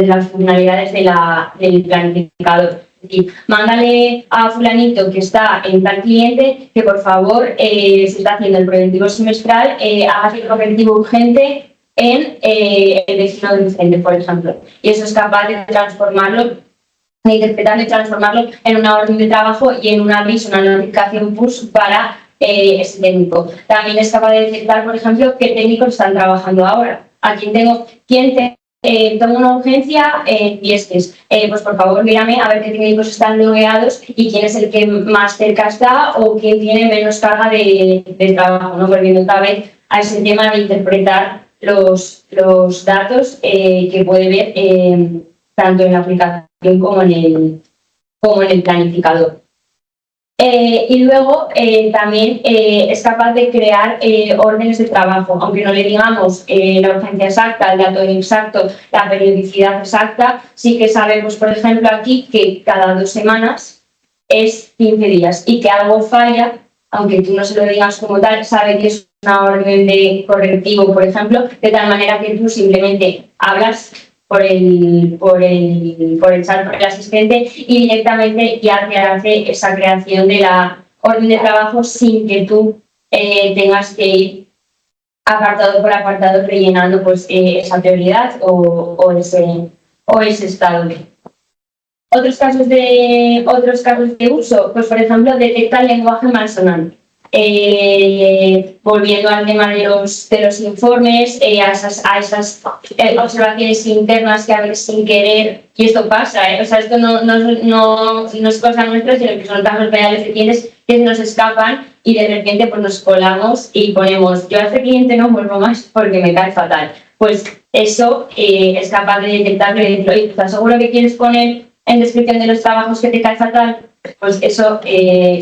las funcionalidades del planificador. Es decir, mándale a fulanito que está en tal cliente que por favor, se está haciendo el preventivo semestral, haga el correctivo urgente en el vecino del frente, por ejemplo. Y eso es capaz de transformarlo, de interpretarlo y transformarlo en una orden de trabajo y en un aviso, una notificación push para ese técnico. También es capaz de detectar, por ejemplo, qué técnicos están trabajando ahora. ¿A quién tengo? Tengo una urgencia y pues por favor mírame a ver qué técnicos están logueados y quién es el que más cerca está o quién tiene menos carga de trabajo, ¿no? Volviendo otra vez a ese tema de interpretar los datos que puede ver tanto en la aplicación como en el planificador. Y luego también es capaz de crear órdenes de trabajo, aunque no le digamos la urgencia exacta, el dato exacto, la periodicidad exacta, sí que sabemos, por ejemplo, aquí que cada 2 semanas es 15 días y que algo falla, aunque tú no se lo digas como tal, sabe que es una orden de correctivo, por ejemplo, de tal manera que tú simplemente hablas por el chat, por el asistente, y directamente ya te hace esa creación de la orden de trabajo sin que tú tengas que ir apartado por apartado rellenando pues esa prioridad o ese estado. Otros casos de uso, pues por ejemplo, detecta el lenguaje malsonante. Volviendo al tema de los informes, a esas observaciones internas que a veces sin querer, y esto pasa, o sea, esto no es cosa nuestra, sino que son casos reales de clientes que nos escapan y de repente pues nos colamos y ponemos, yo a este cliente no vuelvo más porque me cae fatal. Pues eso es capaz de detectarlo y decirlo, oye, ¿estás seguro que quieres poner en descripción de los trabajos que te cae fatal? Pues eso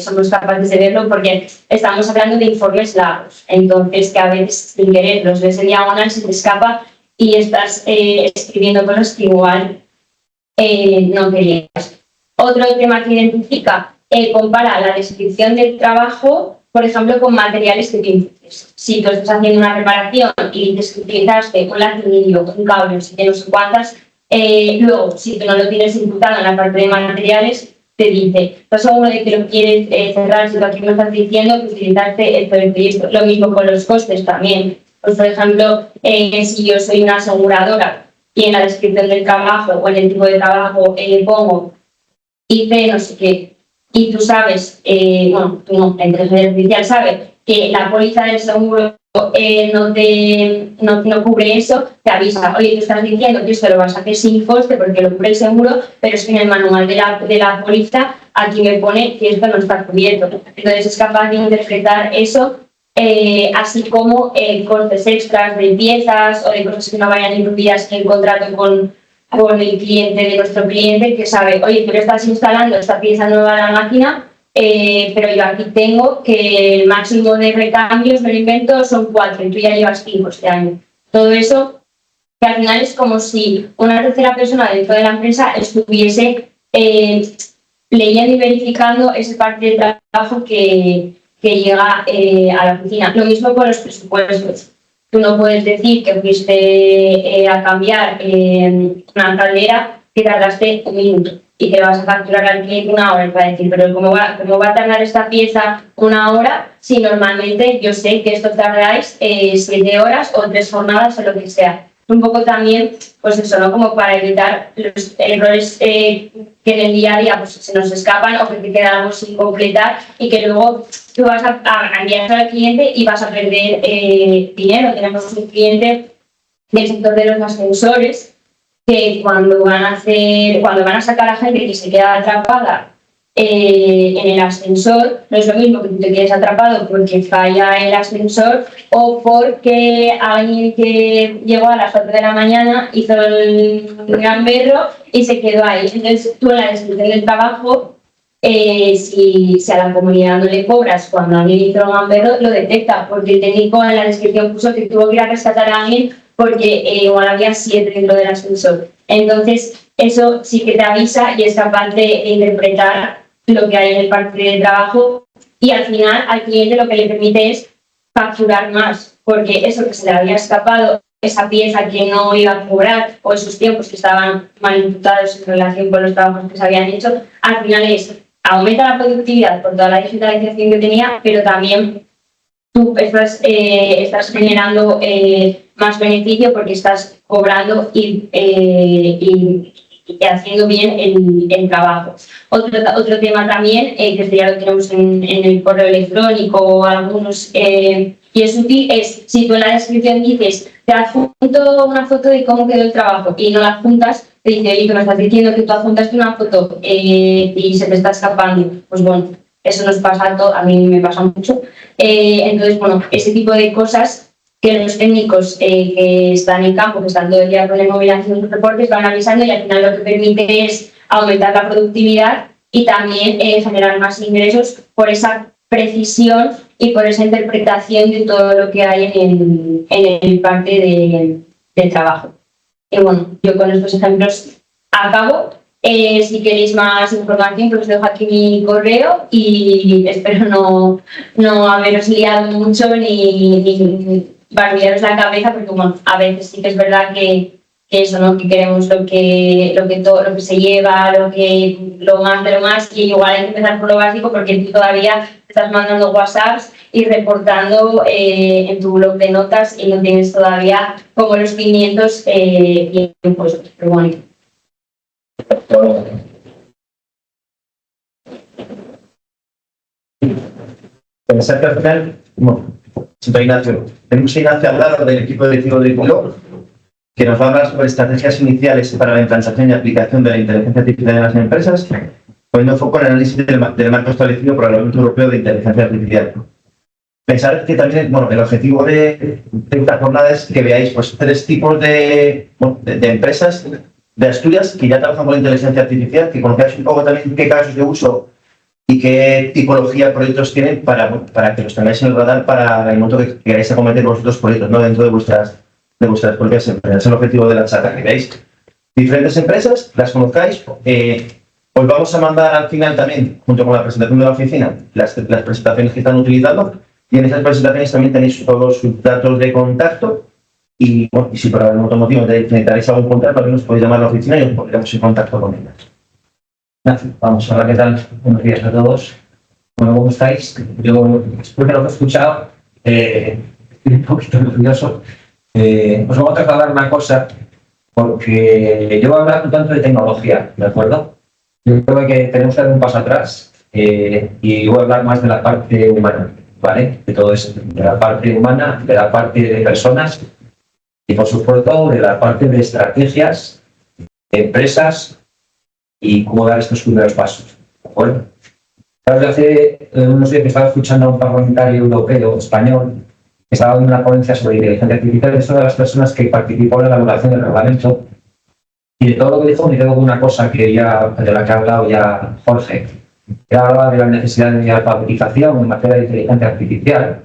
somos capaces de verlo porque estamos hablando de informes largos, entonces que a veces sin querer los ves en diagonal, se te escapa y estás escribiendo cosas que igual no querías. Otro tema que identifica, compara la descripción del trabajo, por ejemplo, con materiales que utilices. Si tú estás haciendo una reparación y dices que utilizaste un latinillo, un cable, no sé qué, no sé cuántas, luego, si tú no lo tienes imputado en la parte de materiales, te dice, ¿estás seguro de que lo quieres cerrar? Si tú aquí me estás diciendo que utilizaste esto y esto. Lo mismo con los costes también. Pues, por ejemplo, si yo soy una aseguradora y en la descripción del trabajo o en el tipo de trabajo pongo hice no sé qué, y tú sabes, bueno, tú no, la inteligencia artificial sabe que la póliza del seguro no cubre eso, te avisa, oye, tú estás diciendo que esto lo vas a hacer sin coste porque lo cubre el seguro, pero es que en el manual de la póliza aquí me pone que esto no está cubierto. Entonces es capaz de interpretar eso, así como costes extras de piezas o de cosas que no vayan incluidas en el contrato con el cliente de nuestro cliente, que sabe, oye, tú le estás instalando esta pieza nueva a la máquina, pero yo aquí tengo que el máximo de recambios, me lo invento, son 4 y tú ya llevas 5 este año. Todo eso, que al final es como si una tercera persona dentro de la empresa estuviese leyendo y verificando esa parte del trabajo que llega a la oficina. Lo mismo con los presupuestos. Tú no puedes decir que fuiste a cambiar una caldera que tardaste 1 minuto y que vas a facturar al cliente 1 hora para decir, pero ¿cómo va a tardar esta pieza 1 hora si normalmente yo sé que esto tardáis 7 horas o 3 jornadas o lo que sea? Un poco también, pues eso, ¿no? Como para evitar los errores que en el día a día pues, se nos escapan o que te queda algo sin completar y que luego tú vas a enviar al cliente y vas a perder dinero. Tenemos un cliente del sector de los ascensores que cuando van a sacar a gente que se queda atrapada en el ascensor, no es lo mismo que tú te quedes atrapado porque falla el ascensor o porque alguien que llegó a las 4 de la mañana hizo el gamberro y se quedó ahí. Entonces tú en la descripción del trabajo, si a la comunidad no le cobras cuando alguien hizo un gamberro, lo detecta porque el técnico en la descripción puso que tuvo que ir a rescatar a alguien porque igual había 7 dentro del ascensor. Entonces eso sí que te avisa y es capaz de interpretar lo que hay en el parte de trabajo y al final al cliente lo que le permite es facturar más, porque eso que se le había escapado, esa pieza que no iba a cobrar o esos tiempos que estaban mal imputados en relación con los trabajos que se habían hecho, al final aumenta la productividad por toda la digitalización que tenía, pero también tú estás generando más beneficio porque estás cobrando y haciendo bien el trabajo. Otro tema también, que ya lo tenemos en el correo electrónico o algunos, y es útil, es si tú en la descripción dices, te adjunto una foto de cómo quedó el trabajo y no la adjuntas, te dice, oye, tú me estás diciendo que tú adjuntaste una foto y se te está escapando. Pues bueno, eso nos pasa a mí me pasa mucho. Entonces, bueno, ese tipo de cosas que los técnicos que están en campo, que están todo el día con el móvil haciendo reportes, van avisando y al final lo que permite es aumentar la productividad y también generar más ingresos por esa precisión y por esa interpretación de todo lo que hay en el parte del trabajo. Y bueno, yo con estos ejemplos acabo. Si queréis más información, pues os dejo aquí mi correo y espero no haberos liado mucho ni barriaros la cabeza, porque bueno, a veces sí que es verdad que eso, ¿no? Que queremos lo que se lleva, lo más de lo más, y igual hay que empezar por lo básico porque tú todavía estás mandando WhatsApps y reportando en tu blog de notas y no tienes todavía como los cimientos bien puestos, pero bueno. Pensar que al final, bueno, siento Ignacio, tenemos a Ignacio al lado del equipo directivo de Icolo, que nos va a hablar sobre estrategias iniciales para la implantación y aplicación de la inteligencia artificial en las empresas, poniendo foco en el análisis del marco establecido por el Reglamento Europeo de Inteligencia Artificial. Pensar que también, bueno, el objetivo de esta jornada es que veáis pues 3 tipos de empresas de Asturias que ya trabajan con la inteligencia artificial, que conozcáis un poco también qué casos de uso y qué tipología de proyectos tienen para que los tengáis en el radar para el momento que queráis acometer vosotros proyectos, ¿no? Dentro de vuestras propias empresas. Es el objetivo de la charla, que veáis diferentes empresas, las conozcáis. Os vamos a mandar al final también, junto con la presentación de la oficina, las presentaciones que están utilizando, y en esas presentaciones también tenéis todos sus datos de contacto. Y, bueno, y si por algún otro motivo necesitáis algún contacto, también os podéis llamar a la oficina y os pondremos en contacto con ellas. Gracias. Vamos, hola, ¿qué tal? Buenos días a todos. Bueno, ¿cómo estáis? Yo, después de lo que he escuchado, estoy un poquito nervioso. Os vamos a trasladar una cosa, porque yo voy a hablar un tanto de tecnología, ¿de acuerdo? Yo creo que tenemos que dar un paso atrás y voy a hablar más de la parte humana, ¿vale? De todo eso, de la parte humana, de la parte de personas y, por supuesto, de la parte de estrategias, de empresas y cómo dar estos primeros pasos, ¿de acuerdo? Hace unos días que estaba escuchando a un parlamentario europeo, español, que estaba en una ponencia sobre inteligencia artificial. Es una de las personas que participó en la elaboración del reglamento. Y de todo lo que dijo me quedo con una cosa de la que ha hablado ya Jorge, que hablaba de la necesidad de alfabetización en materia de inteligencia artificial,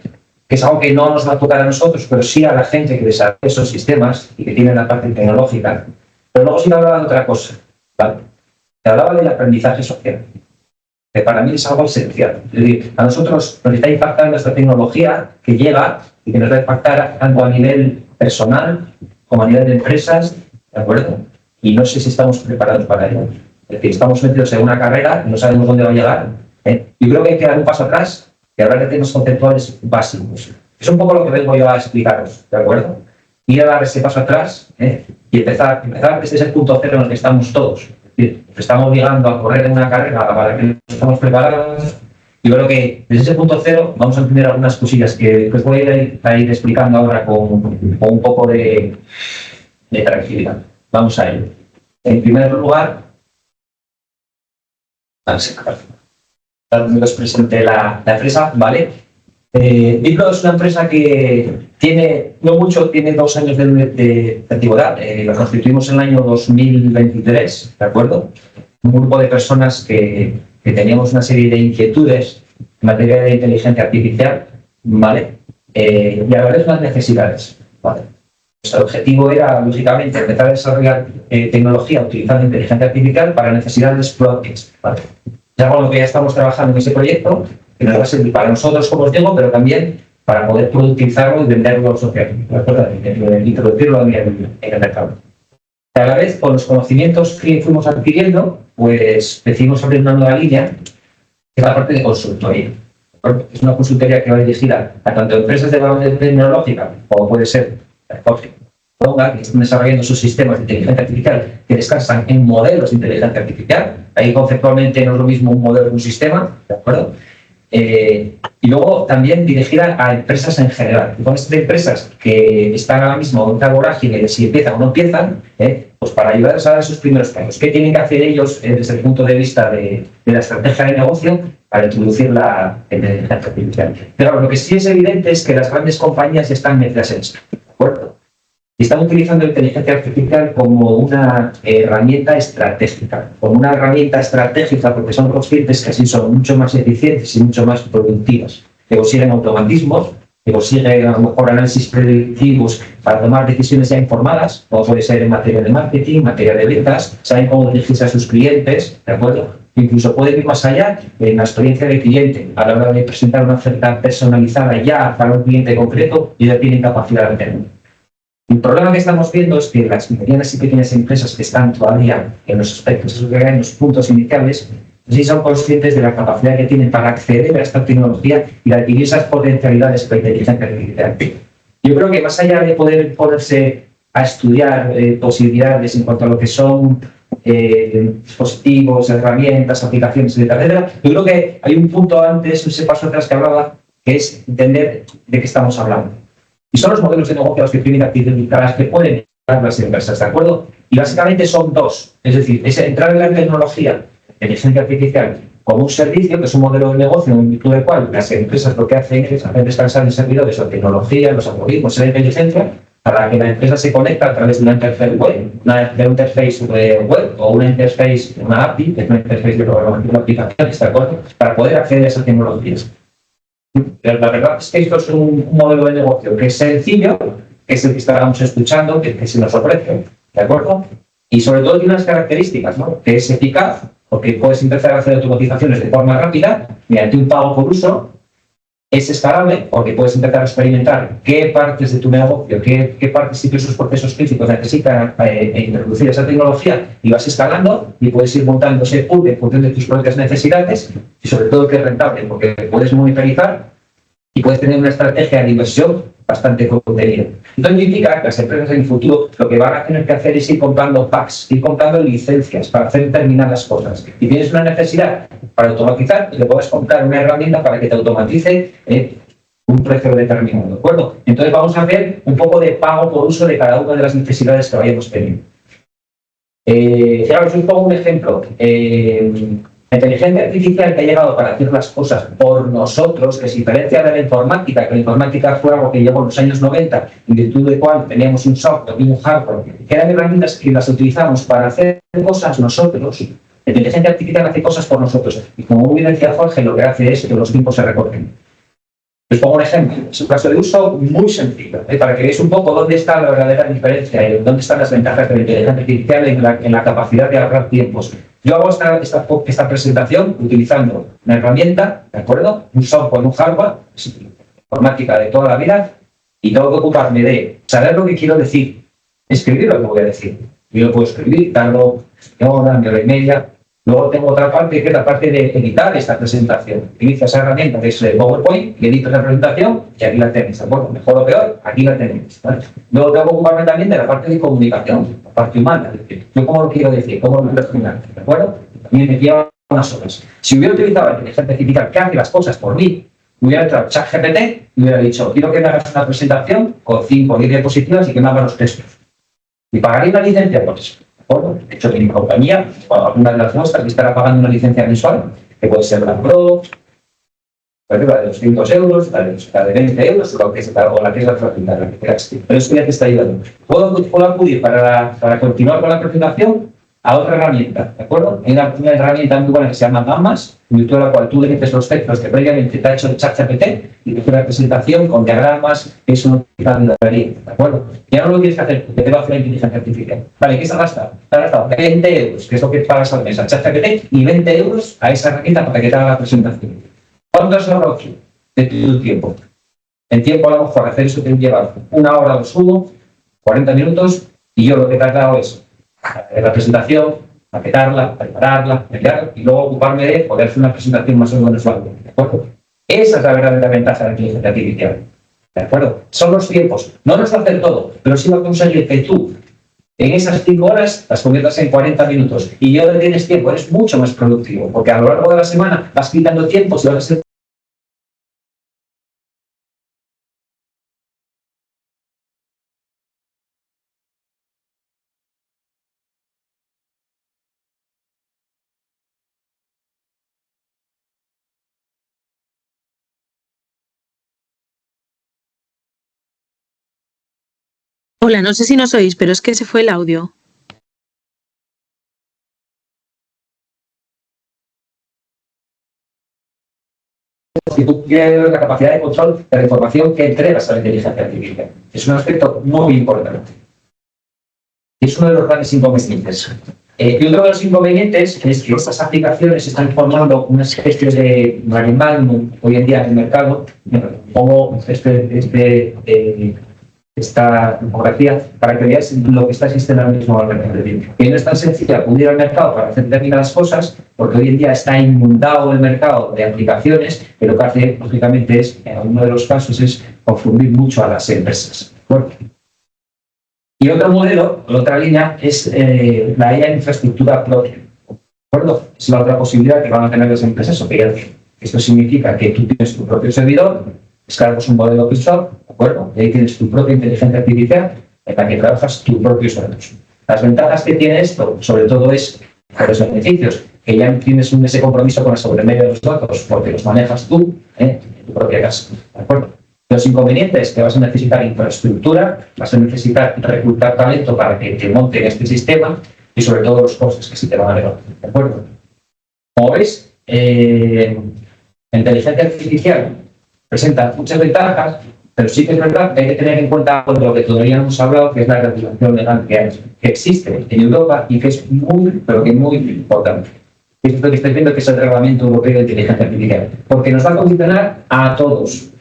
que es algo que no nos va a tocar a nosotros, pero sí a la gente que desarrolla esos sistemas y que tiene la parte tecnológica. Pero luego sí hablaba de otra cosa, ¿vale? Se hablaba del aprendizaje social, que para mí es algo esencial. Es decir, a nosotros nos está impactando esta tecnología que llega y que nos va a impactar tanto a nivel personal como a nivel de empresas, ¿de acuerdo? Y no sé si estamos preparados para ello. Es decir, estamos metidos en una carrera y no sabemos dónde va a llegar. Yo creo que hay que dar un paso atrás y hablar de temas conceptuales básicos. Es un poco lo que vengo yo a explicaros, ¿de acuerdo? Ir a dar ese paso atrás y empezar desde ese punto cero en el que estamos todos. Es decir, nos estamos obligando a correr en una carrera para que no estamos preparados. Yo creo que desde ese punto cero vamos a entender algunas cosillas que os voy a ir explicando ahora con un poco de tranquilidad. Vamos a ello. En primer lugar, os presente la empresa, ¿vale? Diplo es una empresa que tiene 2 años de antigüedad. La constituimos en el año 2023, ¿de acuerdo? Un grupo de personas que teníamos una serie de inquietudes en materia de inteligencia artificial, ¿vale? Y a la vez unas necesidades, ¿vale? Nuestro objetivo era, lógicamente, empezar a desarrollar tecnología utilizando inteligencia artificial para necesidades propias, ¿vale? Es algo en lo que ya estamos trabajando en ese proyecto, que nos va a servir para nosotros, como os digo, pero también para poder productivizarlo y venderlo socialmente, ¿de acuerdo? Introducirlo en el mercado. A la vez, con los conocimientos que fuimos adquiriendo, pues decidimos abrir una nueva línea, que es la parte de consultoría. Es una consultoría que va dirigida a tanto empresas de base tecnológica, como puede ser que están desarrollando sus sistemas de inteligencia artificial que descansan en modelos de inteligencia artificial. Ahí conceptualmente no es lo mismo un modelo que un sistema, ¿de acuerdo? Y luego también dirigida a empresas en general. Y con estas empresas que están ahora mismo en una vorágine de si empiezan o no empiezan, pues para ayudarles a dar esos primeros pasos. ¿Qué tienen que hacer ellos desde el punto de vista de la estrategia de negocio para introducir la inteligencia artificial? Pero lo que sí es evidente es que las grandes compañías ya están metidas en esto, ¿de acuerdo? Y están utilizando la inteligencia artificial como una herramienta estratégica, porque son conscientes que así son mucho más eficientes y mucho más productivas, que consiguen automatismos, que consiguen a lo mejor análisis predictivos para tomar decisiones ya informadas, como puede ser en materia de marketing, en materia de ventas, saben cómo dirigirse a sus clientes, ¿de acuerdo? Incluso pueden ir más allá en la experiencia del cliente, a la hora de presentar una oferta personalizada ya para un cliente concreto, y ya tienen capacidad de hacerlo. El problema que estamos viendo es que las medianas y pequeñas empresas que están todavía en los aspectos, en los puntos iniciales, sí son conscientes de la capacidad que tienen para acceder a esta tecnología y adquirir esas potencialidades de la inteligencia artificial. Yo creo que más allá de poder ponerse a estudiar posibilidades en cuanto a lo que son dispositivos, herramientas, aplicaciones, etcétera, yo creo que hay un punto antes, ese paso atrás que hablaba, que es entender de qué estamos hablando. Y son los modelos de negocio a los que tienen que pueden entrar las empresas, ¿de acuerdo? Y básicamente son dos. Es decir, es entrar en la tecnología, inteligencia artificial, como un servicio, que es un modelo de negocio en virtud del cual las empresas lo que hacen es hacer descansar en servidores la tecnología, los algoritmos, la inteligencia, para que la empresa se conecte a través de una interfaz web, o una interface, una API, que es una interface de programación de aplicaciones, ¿de acuerdo? Para poder acceder a esas tecnologías. Pero la verdad es que esto es un modelo de negocio que es sencillo, que es el que estábamos escuchando, que se nos ofrece, ¿de acuerdo? Y sobre todo tiene unas características, ¿no? Que es eficaz, porque puedes empezar a hacer automatizaciones de forma rápida, mediante un pago por uso. Es escalable, porque puedes empezar a experimentar qué partes de tu negocio, qué partes y qué esos procesos críticos necesitan introducir esa tecnología, y vas escalando y puedes ir montando ese pool en función de tus propias necesidades, y sobre todo que es rentable, porque puedes monitorizar y puedes tener una estrategia de inversión bastante contenido. Entonces significa que las empresas en el futuro lo que van a tener que hacer es ir comprando packs, ir comprando licencias para hacer determinadas cosas. Y tienes una necesidad para automatizar, le puedes comprar una herramienta para que te automatice un precio determinado, ¿de acuerdo? Entonces vamos a hacer un poco de pago por uso de cada una de las necesidades que vayamos teniendo. Os pongo un ejemplo. La inteligencia artificial que ha llegado para hacer las cosas por nosotros, que se diferencia de la informática, que la informática fue algo que llegó en los años 90, en virtud de cual teníamos un software y un hardware, que eran herramientas que las utilizamos para hacer cosas nosotros. La inteligencia artificial hace cosas por nosotros. Y como muy bien decía Jorge, lo que hace es que los tiempos se recorten. Les pongo un ejemplo. Es un caso de uso muy sencillo, para que veáis un poco dónde está la verdadera diferencia y dónde están las ventajas de la inteligencia artificial en la capacidad de ahorrar tiempos. Yo hago esta presentación utilizando una herramienta, ¿de acuerdo? Un software, un hardware, informática de toda la vida, y tengo que ocuparme de saber lo que quiero decir, escribir lo que voy a decir. Yo lo puedo escribir, tardo una hora y media. Luego tengo otra parte, que es la parte de editar esta presentación. Utilizo esa herramienta que es PowerPoint, y edito la presentación, y aquí la tenéis, ¿de acuerdo? Mejor o peor, aquí la tenéis, ¿vale? Luego tengo que ocuparme también de la parte de comunicación, la parte humana, es decir, yo cómo lo quiero decir, cómo lo quiero explicar, ¿de acuerdo? También me lleva unas horas. Si hubiera utilizado la inteligencia artificial que hace las cosas por mí, hubiera entrado ChatGPT y hubiera dicho, quiero que me hagas una presentación con 5 o 10 diapositivas y que me hagas los textos. Y pagaría una licencia por eso. De hecho, mi compañía, alguna de las nuestras, estará pagando una licencia mensual, que puede ser la Pro, la de 200 euros, la de 20 euros, o la que es la gratuita, la que quieras. Pero eso ya te está ayudando. Puedo acudir para continuar con la presentación a otra herramienta, ¿de acuerdo? Hay una herramienta muy buena que se llama Gammas, en virtud de la cual tú le metes los textos que previamente te ha hecho el ChatGPT y te hace una presentación con diagramas, que es una librería, ¿de acuerdo? Ya no lo tienes que hacer, te va a hacer la inteligencia artificial. Vale, ¿qué se ha gastado? Te ha gastado 20 euros, que es lo que pagas al mes al ChatGPT, y 20 euros a esa herramienta para que te haga la presentación. ¿Cuánto has ahorrado aquí de tu tiempo? En tiempo, a lo mejor, hacer eso te lleva 1 hora o 2, 40 minutos, y yo lo que he tardado es la presentación, maquetarla, prepararla, enviarla, y luego ocuparme de poder hacer una presentación más o menos suave, ¿de acuerdo? Esa es la verdadera ventaja de la inteligencia artificial, ¿de acuerdo? Son los tiempos, no nos va a hacer todo, pero sí va a conseguir que tú en esas 5 horas las conviertas en 40 minutos y ya no tienes tiempo, eres mucho más productivo, porque a lo largo de la semana vas quitando tiempos y vas a ser Hola, no sé si nos oís, pero es que se fue el audio. que tú tienes la capacidad de control de la información que entregas a la inteligencia artificial. Es un aspecto muy importante. Es uno de los grandes inconvenientes. Y otro de los inconvenientes es que estas aplicaciones están formando una especie de magnum hoy en día en el mercado. Pongo esta infografía para que veáis lo que está existiendo ahora mismo al mercado. Que no es tan sencillo acudir al mercado para hacer determinadas cosas, porque hoy en día está inundado el mercado de aplicaciones, que lo que hace, lógicamente, en alguno de los casos, es confundir mucho a las empresas. Y otro modelo, otra línea, es la IA infraestructura propia. ¿De acuerdo? Es la otra posibilidad que van a tener las empresas operativas. Esto significa que tú tienes tu propio servidor, descargas un modelo Microsoft, ¿de acuerdo? Y ahí tienes tu propia inteligencia artificial en la que trabajas tus propios datos. Las ventajas que tiene esto, sobre todo, es por los beneficios, que ya tienes ese compromiso con la sobremedia de los datos, porque los manejas tú en tu propia casa, ¿de acuerdo? Los inconvenientes, que vas a necesitar infraestructura, vas a necesitar reclutar talento para que te monten este sistema y sobre todo los costes que se te van a elevar, ¿de acuerdo? Como veis, la inteligencia artificial presenta muchas ventajas, pero sí que es verdad que hay que tener en cuenta lo que todavía no hemos hablado, que es la regulación legal que existe en Europa y que es muy, pero que muy importante. Esto es lo que estáis viendo, que es el Reglamento Europeo de Inteligencia Artificial, porque nos va a condicionar a todos,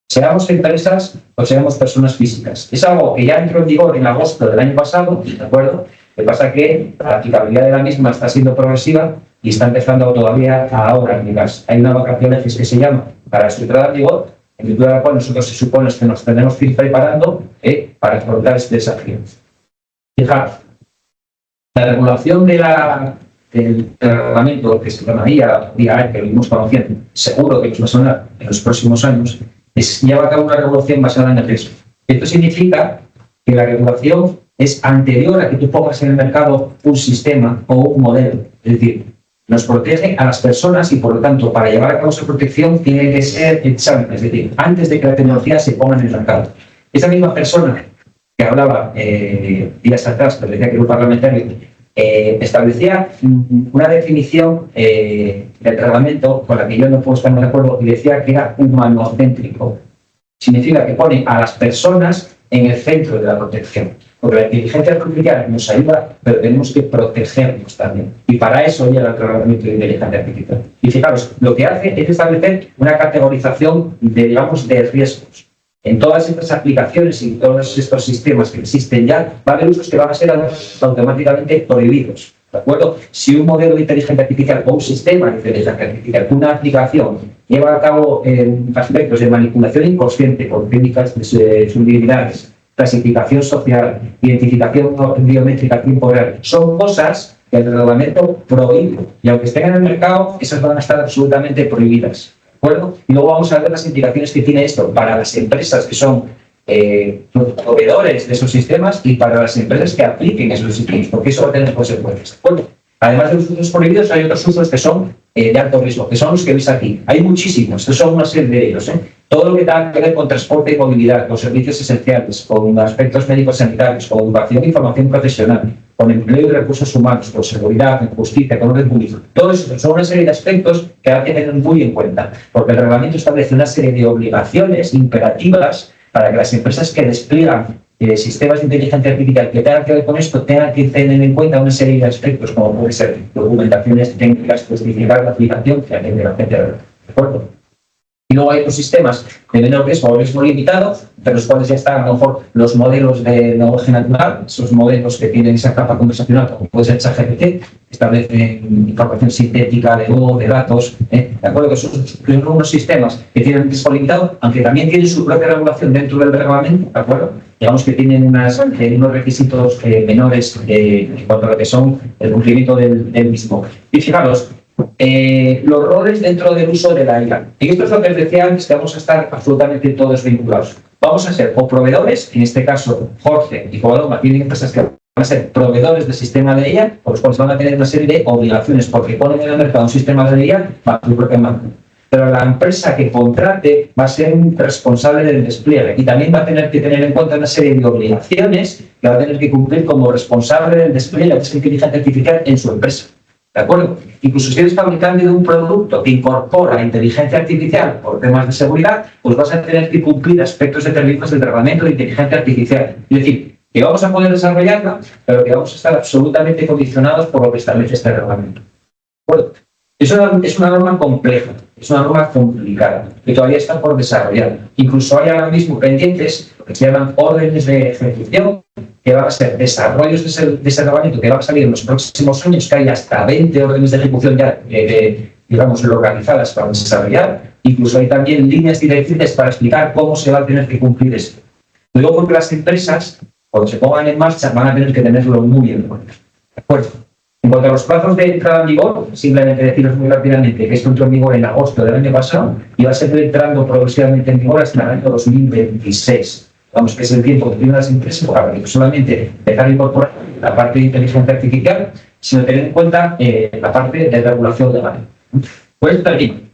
seamos empresas o seamos personas físicas. Es algo que ya entró en vigor en agosto del año pasado, ¿de acuerdo? Lo que pasa es que la aplicabilidad de la misma está siendo progresiva y está empezando todavía ahora en mi caso. Hay una vacación que se llama para su entrada en vigor en virtud de la cual nosotros se supone que nos tenemos que ir preparando para afrontar este desafío. Fijaros, la regulación del reglamento que se llamaría DIA, que lo vimos conociendo, seguro que nos va a sonar en los próximos años, lleva a cabo una regulación basada en el riesgo. Esto significa que la regulación es anterior a que tú pongas en el mercado un sistema o un modelo. Es decir, nos protege a las personas y, por lo tanto, para llevar a cabo esa protección tiene que ser examen, es decir, antes de que la tecnología se ponga en el mercado. Esa misma persona que hablaba días atrás, que decía que era un parlamentario, establecía una definición del reglamento con la que yo no puedo estar de acuerdo y decía que era humanocéntrico. Significa que pone a las personas en el centro de la protección. Porque la inteligencia artificial nos ayuda, pero tenemos que protegernos también. Y para eso llega el reglamento de inteligencia artificial. Y fijaros, lo que hace es establecer una categorización de, digamos, de riesgos. En todas estas aplicaciones y todos estos sistemas que existen ya, va a haber usos que van a ser automáticamente prohibidos. ¿De acuerdo? Si un modelo de inteligencia artificial o un sistema de inteligencia artificial, una aplicación, lleva a cabo aspectos de manipulación inconsciente con técnicas de subliminales, clasificación social, identificación biométrica a tiempo real, son cosas que el reglamento prohíbe. Y aunque estén en el mercado, esas van a estar absolutamente prohibidas. ¿De acuerdo? Y luego vamos a ver las implicaciones que tiene esto para las empresas que son proveedores de esos sistemas y para las empresas que apliquen esos sistemas, porque eso va a tener consecuencias. Bueno, además de los usos prohibidos, hay otros usos que son de alto riesgo, que son los que veis aquí. Hay muchísimos, estos son una serie de ellos. Todo lo que tenga que ver con transporte y movilidad, con servicios esenciales, con aspectos médicos sanitarios, con educación e información profesional, con empleo y recursos humanos, con seguridad, justicia, con orden público. Todo eso son una serie de aspectos que hay que tener muy en cuenta, porque el reglamento establece una serie de obligaciones imperativas para que las empresas que despliegan sistemas de inteligencia artificial que tengan que ver con esto tengan que tener en cuenta una serie de aspectos, como puede ser documentaciones técnicas, justificar la aplicación, etcétera. ¿De acuerdo? Y luego hay otros sistemas de menor riesgo o riesgo limitado, de los cuales ya están a lo mejor los modelos de lenguaje natural, esos modelos que tienen esa capa conversacional, como puede ser ChatGPT, establecen información sintética de voz, de datos, ¿de acuerdo? Que son unos sistemas que tienen riesgo limitado, aunque también tienen su propia regulación dentro del reglamento, ¿de acuerdo? Digamos que tienen unos requisitos menores en cuanto a lo que son el cumplimiento del mismo. Y fijaros, los roles dentro del uso de la IA. Y esto es lo que os decía antes, que vamos a estar absolutamente todos vinculados. Vamos a ser o proveedores, en este caso Jorge y Covadonga tienen empresas que van a ser proveedores del sistema de IA, por los cuales van a tener una serie de obligaciones, porque ponen en el mercado un sistema de IA bajo su propia mano. Pero la empresa que contrate va a ser un responsable del despliegue y también va a tener que tener en cuenta una serie de obligaciones que va a tener que cumplir como responsable del despliegue de esa inteligencia artificial en su empresa. ¿De acuerdo? Incluso si eres fabricante de un producto que incorpora inteligencia artificial por temas de seguridad, pues vas a tener que cumplir aspectos determinados del reglamento de inteligencia artificial. Es decir, que vamos a poder desarrollarla, pero que vamos a estar absolutamente condicionados por lo que establece este reglamento. ¿De acuerdo? Es una norma compleja, es una norma complicada, que todavía está por desarrollar. Incluso hay ahora mismo pendientes lo que se llaman órdenes de ejecución, que van a ser desarrollos de ese reglamento que van a salir en los próximos años, que hay hasta 20 órdenes de ejecución ya, digamos, organizadas para desarrollar. Incluso hay también líneas directrices para explicar cómo se va a tener que cumplir esto. Luego, porque las empresas, cuando se pongan en marcha, van a tener que tenerlo muy en cuenta. ¿De acuerdo? En cuanto a los plazos de entrada en vigor, simplemente deciros muy rápidamente que esto entró en vigor en agosto del año pasado y va a seguir entrando progresivamente en vigor hasta el año 2026. Vamos, que es el tiempo que tienen las empresas para que solamente empezar a incorporar la parte de inteligencia artificial, sino tener en cuenta la parte de regulación legal. Pues también,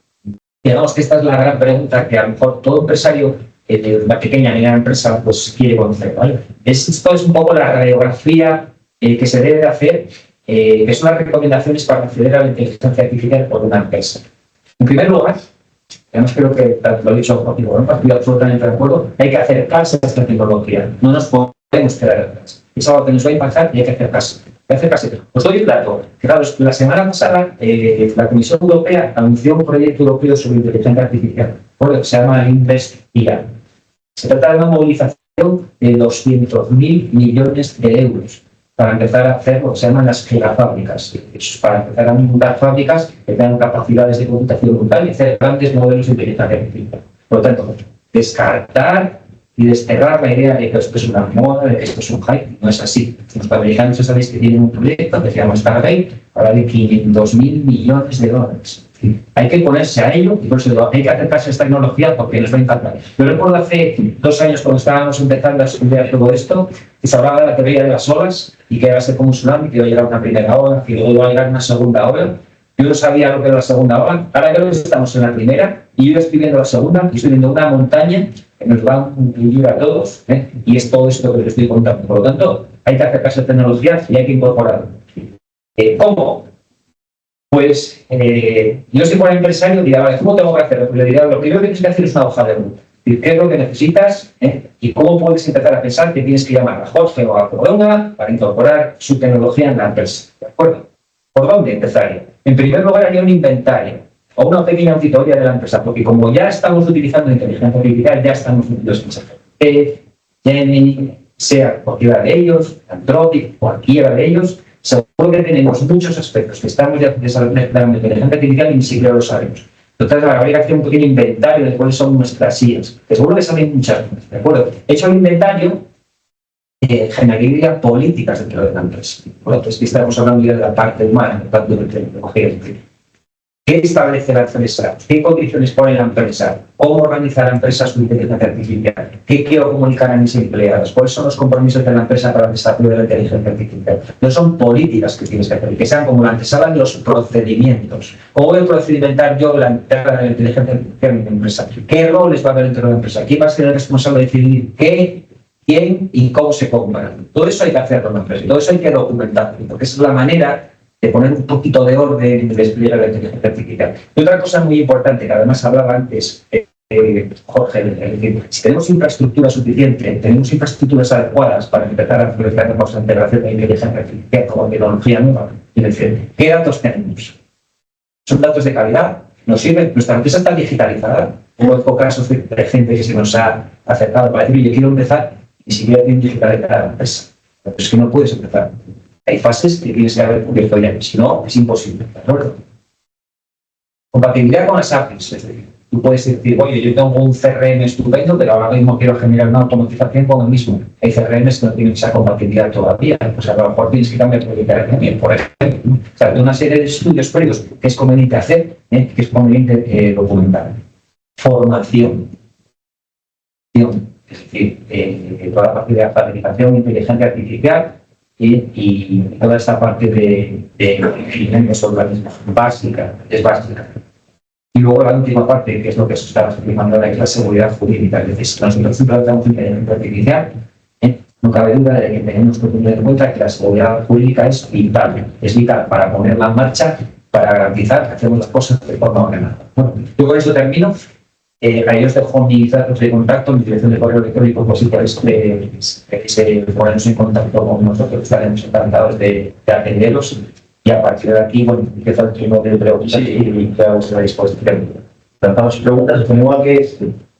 digamos que esta es la gran pregunta que a lo mejor todo empresario de una pequeña y gran empresa pues quiere conocer, ¿vale? Esto es un poco la radiografía que se debe hacer, que son las recomendaciones para acceder a la inteligencia artificial por una empresa. En primer lugar, además creo que lo he dicho contigo, ¿no? Estoy absolutamente de acuerdo, hay que acercarse a esta tecnología, no nos podemos quedar atrás. Es algo que nos va a impactar y hay que acercarse. Os doy un dato. Claro, la semana pasada la Comisión Europea anunció un proyecto europeo sobre inteligencia artificial, que se llama InvestIA. Se trata de una movilización de 200.000 millones de euros para empezar a hacer lo que se llaman las gigafábricas, para empezar a montar fábricas que tengan capacidades de computación brutal y hacer grandes modelos de inteligencia artificial. Por lo tanto, descartar y desterrar la idea de que esto es una moda, de que esto es un hype. No es así. Los americanos ya sabéis que tienen un proyecto que se llama Stargate, ahora de 500.000 millones de dólares. Hay que ponerse a ello y por eso digo, hay que acercarse a esta tecnología porque nos va a encantar. Yo recuerdo hace 2 años cuando estábamos empezando a estudiar todo esto, que se hablaba de la teoría de las olas y que iba a ser como un tsunami, que iba a llegar una primera ola, que luego iba a llegar una segunda ola. Yo no sabía lo que era la segunda ola. Ahora creo que estamos en la primera y yo estoy viendo la segunda y estoy viendo una montaña que nos va a incluir a todos, y es todo esto que les estoy contando. Por lo tanto, hay que acercarse a tecnologías y hay que incorporarlo. ¿Cómo? Pues yo si fuera empresario diría, vale, ¿cómo tengo que hacerlo? Pues le diría, lo primero que tienes que hacer es una hoja de ruta. ¿Qué es lo que necesitas? Y cómo puedes empezar a pensar que tienes que llamar a Jorge o a Codonga para incorporar su tecnología en la empresa. ¿De acuerdo? ¿Por dónde empezaría? En primer lugar, haría un inventario o una pequeña auditoría de la empresa, porque como ya estamos utilizando inteligencia artificial, ya estamos metidos en esa. Gemini, sea cualquiera de ellos, Anthropic, cualquiera de ellos, seguro que tenemos muchos aspectos que estamos ya desarrollando inteligencia artificial y ni siquiera lo sabemos. Entonces, habría que hacer un pequeño inventario de cuáles son nuestras IAs, que seguro que salen muchas, ¿de acuerdo? Hecho el inventario, generaría políticas dentro de la empresa. Bueno, pues aquí estamos hablando ya de la parte humana, tanto de tecnología. ¿Qué establece la empresa? ¿Qué condiciones pone la empresa? ¿Cómo organiza la empresa su inteligencia artificial? ¿Qué quiero comunicar a mis empleados? ¿Cuáles son los compromisos de la empresa para el desarrollo de la inteligencia artificial? No son políticas que tienes que hacer, que sean como la antesala de los procedimientos. ¿Cómo voy a procedimentar yo la entrada de la inteligencia artificial en mi empresa? ¿Qué roles va a haber dentro de la empresa? ¿Quién va a ser el responsable de decidir qué, quién y cómo se compra? Todo eso hay que hacerlo en la empresa. Todo eso hay que documentarlo, porque esa es la manera de poner un poquito de orden y de despliegar la inteligencia artificial. Y otra cosa muy importante, que además hablaba antes Jorge, es decir, si tenemos infraestructura suficiente, tenemos infraestructuras adecuadas para empezar a priorizar la integración de la inteligencia artificial como tecnología nueva, es decir, ¿qué datos tenemos? ¿Son datos de calidad? ¿Nos sirven? Nuestra empresa está digitalizada. Hubo casos de gente que se nos ha acercado para decir, yo quiero empezar, y si siquiera tienen digitalizada la empresa. Pero es que no puedes empezar. Hay fases que tienes que haber cubierto ya, si no, es imposible. ¿No? Compatibilidad con las APIs, es decir, tú puedes decir, oye, yo tengo un CRM estupendo, pero ahora mismo quiero generar una automatización con el mismo. Hay CRMs que no tienen esa compatibilidad todavía, pues a lo mejor tienes que cambiar tu CRM, por ejemplo. O sea, de una serie de estudios previos que es conveniente hacer, que es conveniente documentar. Formación. Es decir, toda la parte de alfabetización, inteligencia artificial, y toda esta parte de los organismos básica, es básica. Y luego la última parte, que es lo que se está explicando ahora, es la seguridad jurídica. Es decir, nosotros implantamos inteligencia artificial, no cabe duda de que tenemos que tener en cuenta que la seguridad jurídica es vital para ponerla en marcha, para garantizar que hacemos las cosas de forma ordenada. Bueno, yo con eso termino. Ahí os dejo mis datos de contacto, mi dirección de correo electrónico, por si queréis ponernos en contacto con nosotros, estaremos encantados de atenderos. Y a partir de aquí, bueno, empieza el turno de preguntas y quedamos a la disposición. Lanzamos preguntas, igual que,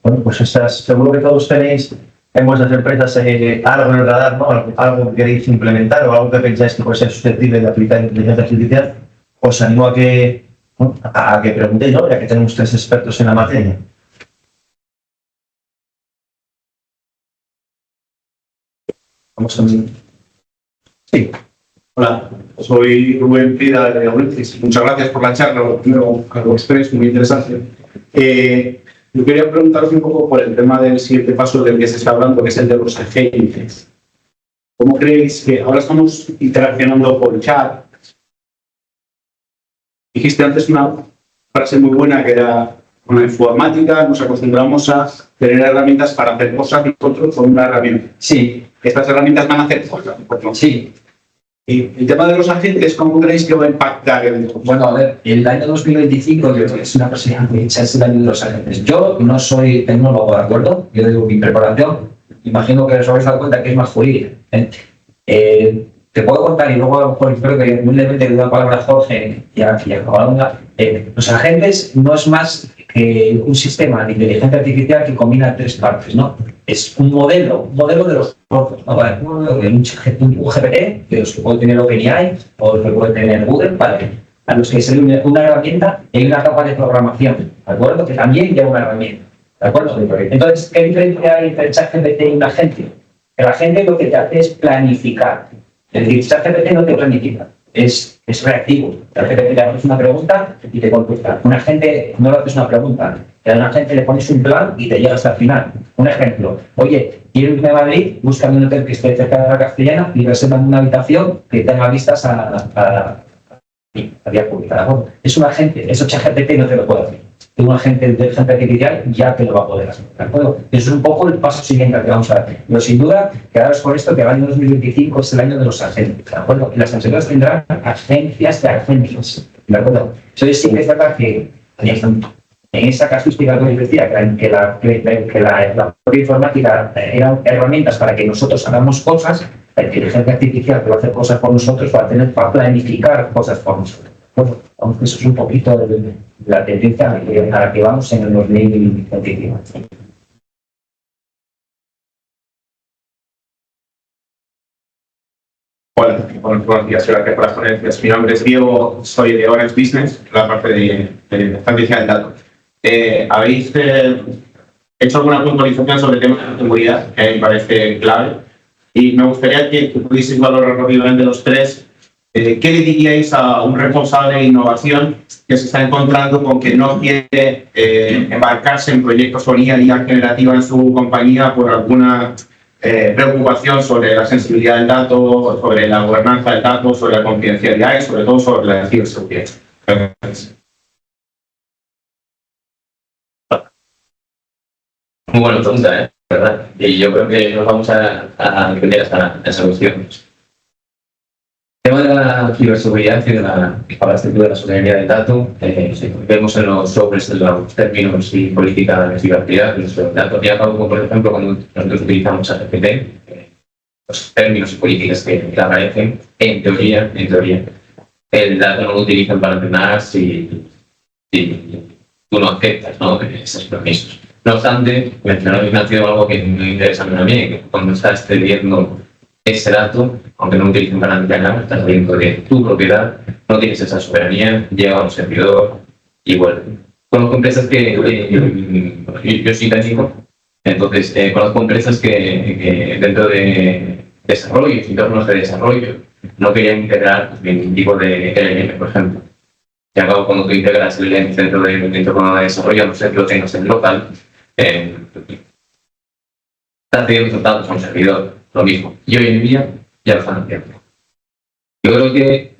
bueno, pues seguro que todos tenéis en vuestras empresas algo en el radar, ¿no? Algo que queréis implementar o algo que pensáis que puede ser susceptible de aplicar inteligencia artificial. Os animo a que preguntéis, ¿no? Ya que tenemos 3 expertos en la materia. Vamos a ver. Sí. Hola, soy Rubén Pida de Aurentis. Muchas gracias por la charla, algo express, muy interesante. Yo quería preguntaros un poco por el tema del siguiente paso del que se está hablando, que es el de los agentes. ¿Cómo creéis que ahora estamos interaccionando por chat? Dijiste antes una frase muy buena que era: con la informática nos acostumbramos a tener herramientas para hacer cosas nosotros con una herramienta. Sí. Estas herramientas van a hacer cosas. Sí. Y el tema de los agentes, ¿cómo creéis que va a impactar el negocio? Bueno, a ver, el año 2025 yo creo que es una persona que es el año de los agentes. Yo no soy tecnólogo, ¿de acuerdo? Yo digo mi preparación, imagino que os habéis dado cuenta que es más jurídica. Te puedo contar, y luego a lo mejor espero que humildemente le doy la palabra a Jorge y a Codonga. Los agentes no es más que un sistema de inteligencia artificial que combina 3 partes, ¿no? Es un modelo de los robots, ¿no? Vale, un GPT, que puede tener OpenAI o que puede tener Google, ¿vale? A los que se une una herramienta y una capa de programación, ¿de acuerdo? Que también lleva una herramienta. ¿De acuerdo? Entonces, ¿qué diferencia hay entre ChatGPT y un agente? El agente lo que te hace es planificar. Es decir, ChatGPT no te planifica, es reactivo. ChatGPT le haces una pregunta y te contesta. Un agente no le haces una pregunta, a un agente le pones un plan y te llega hasta el final. Un ejemplo, oye, quiero irme a Madrid, búscame un hotel que esté cerca de la Castellana y reserva una habitación que tenga vistas a vía pública. Bueno, es un agente, eso ChatGPT no te lo puede hacer. Un agente de inteligencia artificial ya te lo va a poder hacer. ¿De acuerdo? Eso es un poco el paso siguiente que vamos a dar. Pero sin duda, quedaros con esto que el año 2025 es el año de los agentes. ¿De acuerdo? Y las empresas tendrán agencias de agencias. ¿De acuerdo? Entonces sí que es verdad que en esa casuística que os decía, que la propia informática eran herramientas para que nosotros hagamos cosas, la inteligencia artificial que va a hacer cosas por nosotros va a planificar cosas por nosotros. Bueno, vamos, eso es un poquito de la tendencia a la que vamos en el 2025. Hola, buenos días, gracias por las ponencias. Mi nombre es Diego, soy de Orange Business, la parte de estrategia del dato. Habéis hecho alguna puntualización sobre temas de seguridad, que a mí me parece clave, y me gustaría que pudieseis valorar rápidamente los tres. ¿Qué le diríais a un responsable de innovación que se está encontrando con que no quiere embarcarse en proyectos con IA generativa en su compañía por alguna preocupación sobre la sensibilidad del dato, sobre la gobernanza del dato, sobre la confidencialidad y sobre todo sobre la ciberseguridad? Gracias. Muy buena pregunta, ¿verdad? Y yo creo que nos vamos a entender hasta esa cuestión. El tema de la ciberseguridad y de la soberanía del dato, vemos en los sobres de los términos y política de ciberseguridad, el dato y acabo, por ejemplo, cuando nosotros utilizamos GPT, los términos y políticas que aparecen, en teoría, el dato no lo utilizan para entrenar si tú no aceptas, ¿no?, esos permisos. No obstante, mencionar que ha sido algo que me interesa a mí, que cuando estás cediendo ese dato, aunque no lo utilicen para entrenar, estás viendo de tu propiedad, no tienes esa soberanía, llega a un servidor y bueno. Conozco empresas que, yo soy técnico, entonces conozco empresas que dentro de desarrollo, entornos de desarrollo, no querían integrar ningún tipo de LLM, por ejemplo. Y acabo cuando tú integras el LLM dentro de un entorno de desarrollo, a no ser que lo tengas en local, estás teniendo resultados a un servidor, lo mismo. Y hoy en día ya lo están haciendo. Yo creo que,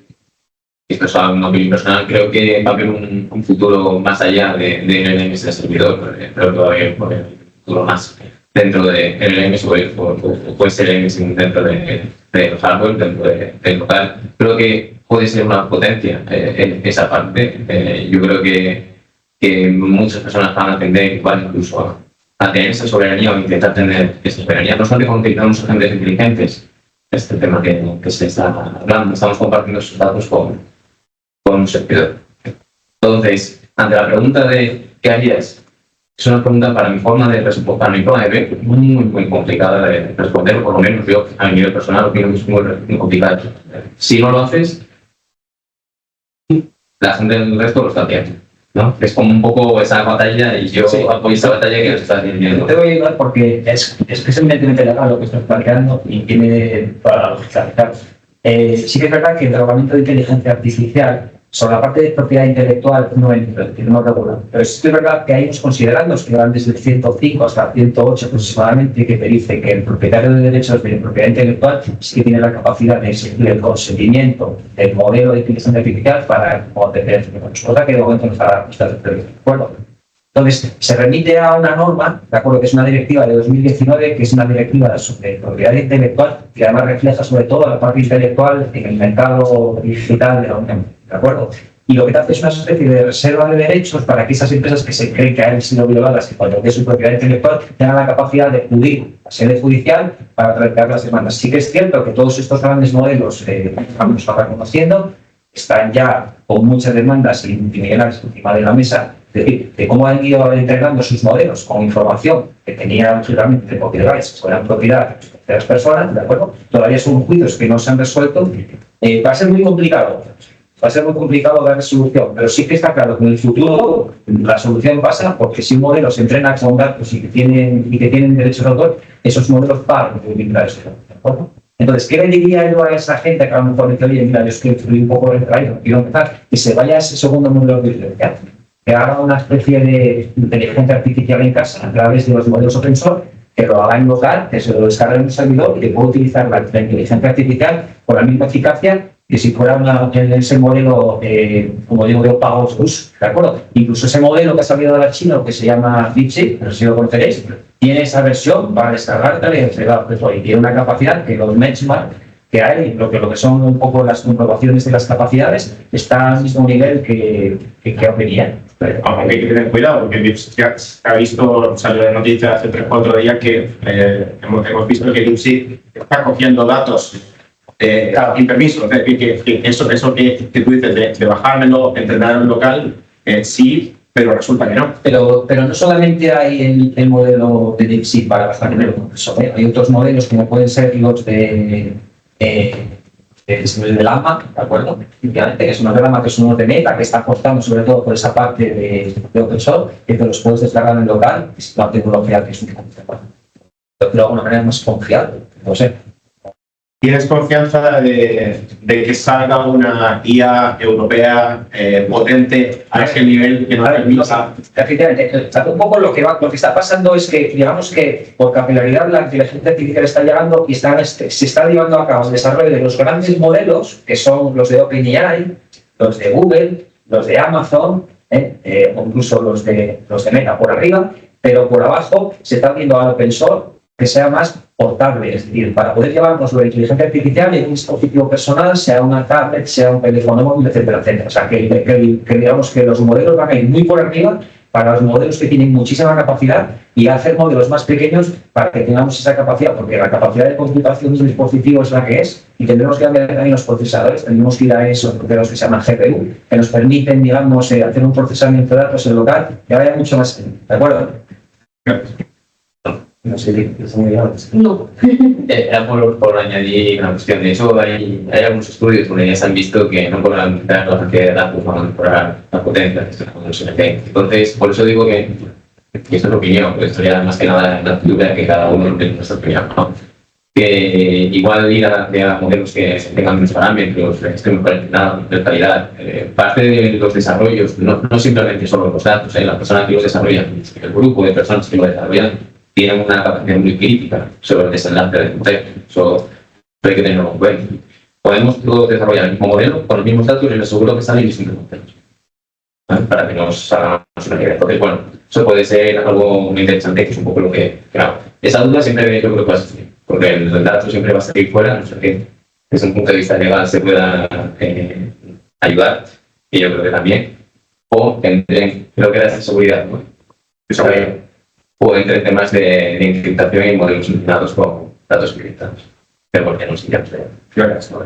esto es una opinión personal, creo que va a haber un futuro más allá de LLMs de servidor, pero todavía un futuro más dentro de LLMs o puede ser LLMs dentro de hardware, dentro del local. Creo que puede ser una potencia en esa parte. Yo creo que muchas personas van a tender igual incluso a tener esa soberanía o intentar tener esa soberanía. No solamente cuando utilizamos agentes inteligentes, este tema que se está hablando, estamos compartiendo esos datos con un servidor. Entonces, ante la pregunta de ¿qué harías? Es una pregunta para mi forma de responder, para mi forma de ver, muy complicada de responder, o por lo menos yo a nivel personal opino que es muy complicado. Si no lo haces, la gente del resto lo está haciendo, ¿no? Es como un poco esa batalla y yo apoyo esa batalla que nos está diciendo. Te voy a ayudar porque es evidentemente legal lo que estás planteando y tiene toda la lógica. Claro. Sí que es verdad que el tratamiento de inteligencia artificial sobre la parte de propiedad intelectual no regula. Pero sí que es verdad que hay unos considerandos que van desde el 105 hasta el 108 aproximadamente que te dicen que el propietario de derechos de propiedad intelectual sí que tiene la capacidad de exigir el consentimiento del modelo de inteligencia artificial para poder cosa que de momento no está de acuerdo. Entonces, se remite a una norma, de acuerdo, que es una directiva de 2019, que es una directiva sobre propiedad intelectual, que además refleja sobre todo la parte intelectual en el mercado digital de la Unión, ¿de acuerdo? Y lo que te hace es una especie de reserva de derechos para que esas empresas que se creen que han sido violadas en cuanto a su propiedad intelectual tengan la capacidad de acudir a sede judicial para tratar las demandas. Sí que es cierto que todos estos grandes modelos que vamos reconociendo están ya con muchas demandas y multimillonarias encima de la mesa, es decir, de cómo han ido entregando sus modelos con información que tenían realmente de copyrights, fueran propiedad de las personas, ¿de acuerdo? Todavía son juicios que no se han resuelto. Va a ser muy complicado. va a ser muy complicado dar solución, pero sí que está claro que en el futuro la solución pasa porque si un modelo se entrena con datos y que tienen derechos de autor, esos modelos pagan por utilizar eso, ¿de acuerdo? Entonces, ¿qué le diría yo a esa gente que a lo mejor dice, oye, mira, yo es que estoy un poco retraído, quiero empezar, que se vaya a ese segundo modelo de inteligencia, que haga una especie de inteligencia artificial en casa a través de los modelos open source, que lo haga en local, que se lo descargue en un servidor y que pueda utilizar la inteligencia artificial con la misma eficacia que si fuera ese modelo, como digo, de pagos uso, ¿de acuerdo? Incluso ese modelo que ha salido de la China, que se llama DeepSeek, no sé si lo conoceréis, tiene esa versión para descargar y entregar, y tiene una capacidad que los benchmark que hay, lo que son un poco las comprobaciones de las capacidades, está al mismo nivel que OpenAI. Aunque hay que tener cuidado, porque ya se ha visto, salió de noticias hace 3 o 4 días que hemos visto que DeepSeek está cogiendo datos sin permiso. Es decir, que eso que tú dices de bajármelo, entrenarlo en local, sí, pero resulta que no. Pero no solamente hay el modelo de DeepSeek para bajar el compresor, hay otros modelos como pueden ser los de Llama, ¿de acuerdo? Que es unos de Llama, que son unos de Meta, que están apostando sobre todo por esa parte de open source, que te los puedes descargar en local, es una tecnología que es un poco de alguna manera más confiable, no sé. ¿Tienes confianza de que salga una IA europea potente a ese nivel que no permita? Efectivamente, un poco lo que está pasando es que, digamos que por capilaridad la inteligencia artificial está llegando y se está llevando a cabo el desarrollo de los grandes modelos, que son los de OpenAI, los de Google, los de Amazon, o incluso los de Meta por arriba, pero por abajo se está viendo al open source que sea más portable, es decir, para poder llevarnos la inteligencia artificial en un dispositivo personal, sea una tablet, sea un teléfono móvil, etcétera, etcétera. O sea, que digamos que los modelos van a ir muy por arriba para los modelos que tienen muchísima capacidad y hacer modelos más pequeños para que tengamos esa capacidad, porque la capacidad de computación de un dispositivo es la que es y tendremos que cambiar también los procesadores, tenemos que ir a esos de los que se llaman GPU, que nos permiten, digamos, hacer un procesamiento de datos en local que vaya mucho más, ¿de acuerdo? No sé, No. Era por añadir una cuestión. De hecho, hay algunos estudios donde ya se han visto que no pueden aumentar la cantidad de datos para mejorar la potencia de estos modelos NLP. Entonces, por eso digo que esto es la opinión, pues esto ya más que nada la actitud que cada uno tiene nuestra opinión, ¿no? Que igual ir a modelos que tengan menos parámetros, que estén mejor entrenados, de calidad. Parte de los desarrollos, no simplemente solo los datos, la persona que los desarrolla, el grupo de personas que lo desarrollan, tienen una capacidad muy crítica sobre el desenlace del modelo. Eso hay que tenerlo en cuenta. Podemos todos desarrollar el mismo modelo con los mismos datos y les aseguro que salen distintos modelos, ¿vale? Para que nos hagamos una idea. Entonces, bueno, eso puede ser algo muy interesante, que es un poco lo que, claro, esa duda siempre yo creo que va a existir, porque el dato siempre va a salir fuera, no sé qué, desde un punto de vista legal se pueda ayudar, y yo creo que también, o creo que da esa seguridad, ¿no? O entre temas de encriptación y modelos entrenados con datos encriptados. Pero porque no se llama flores, ¿no?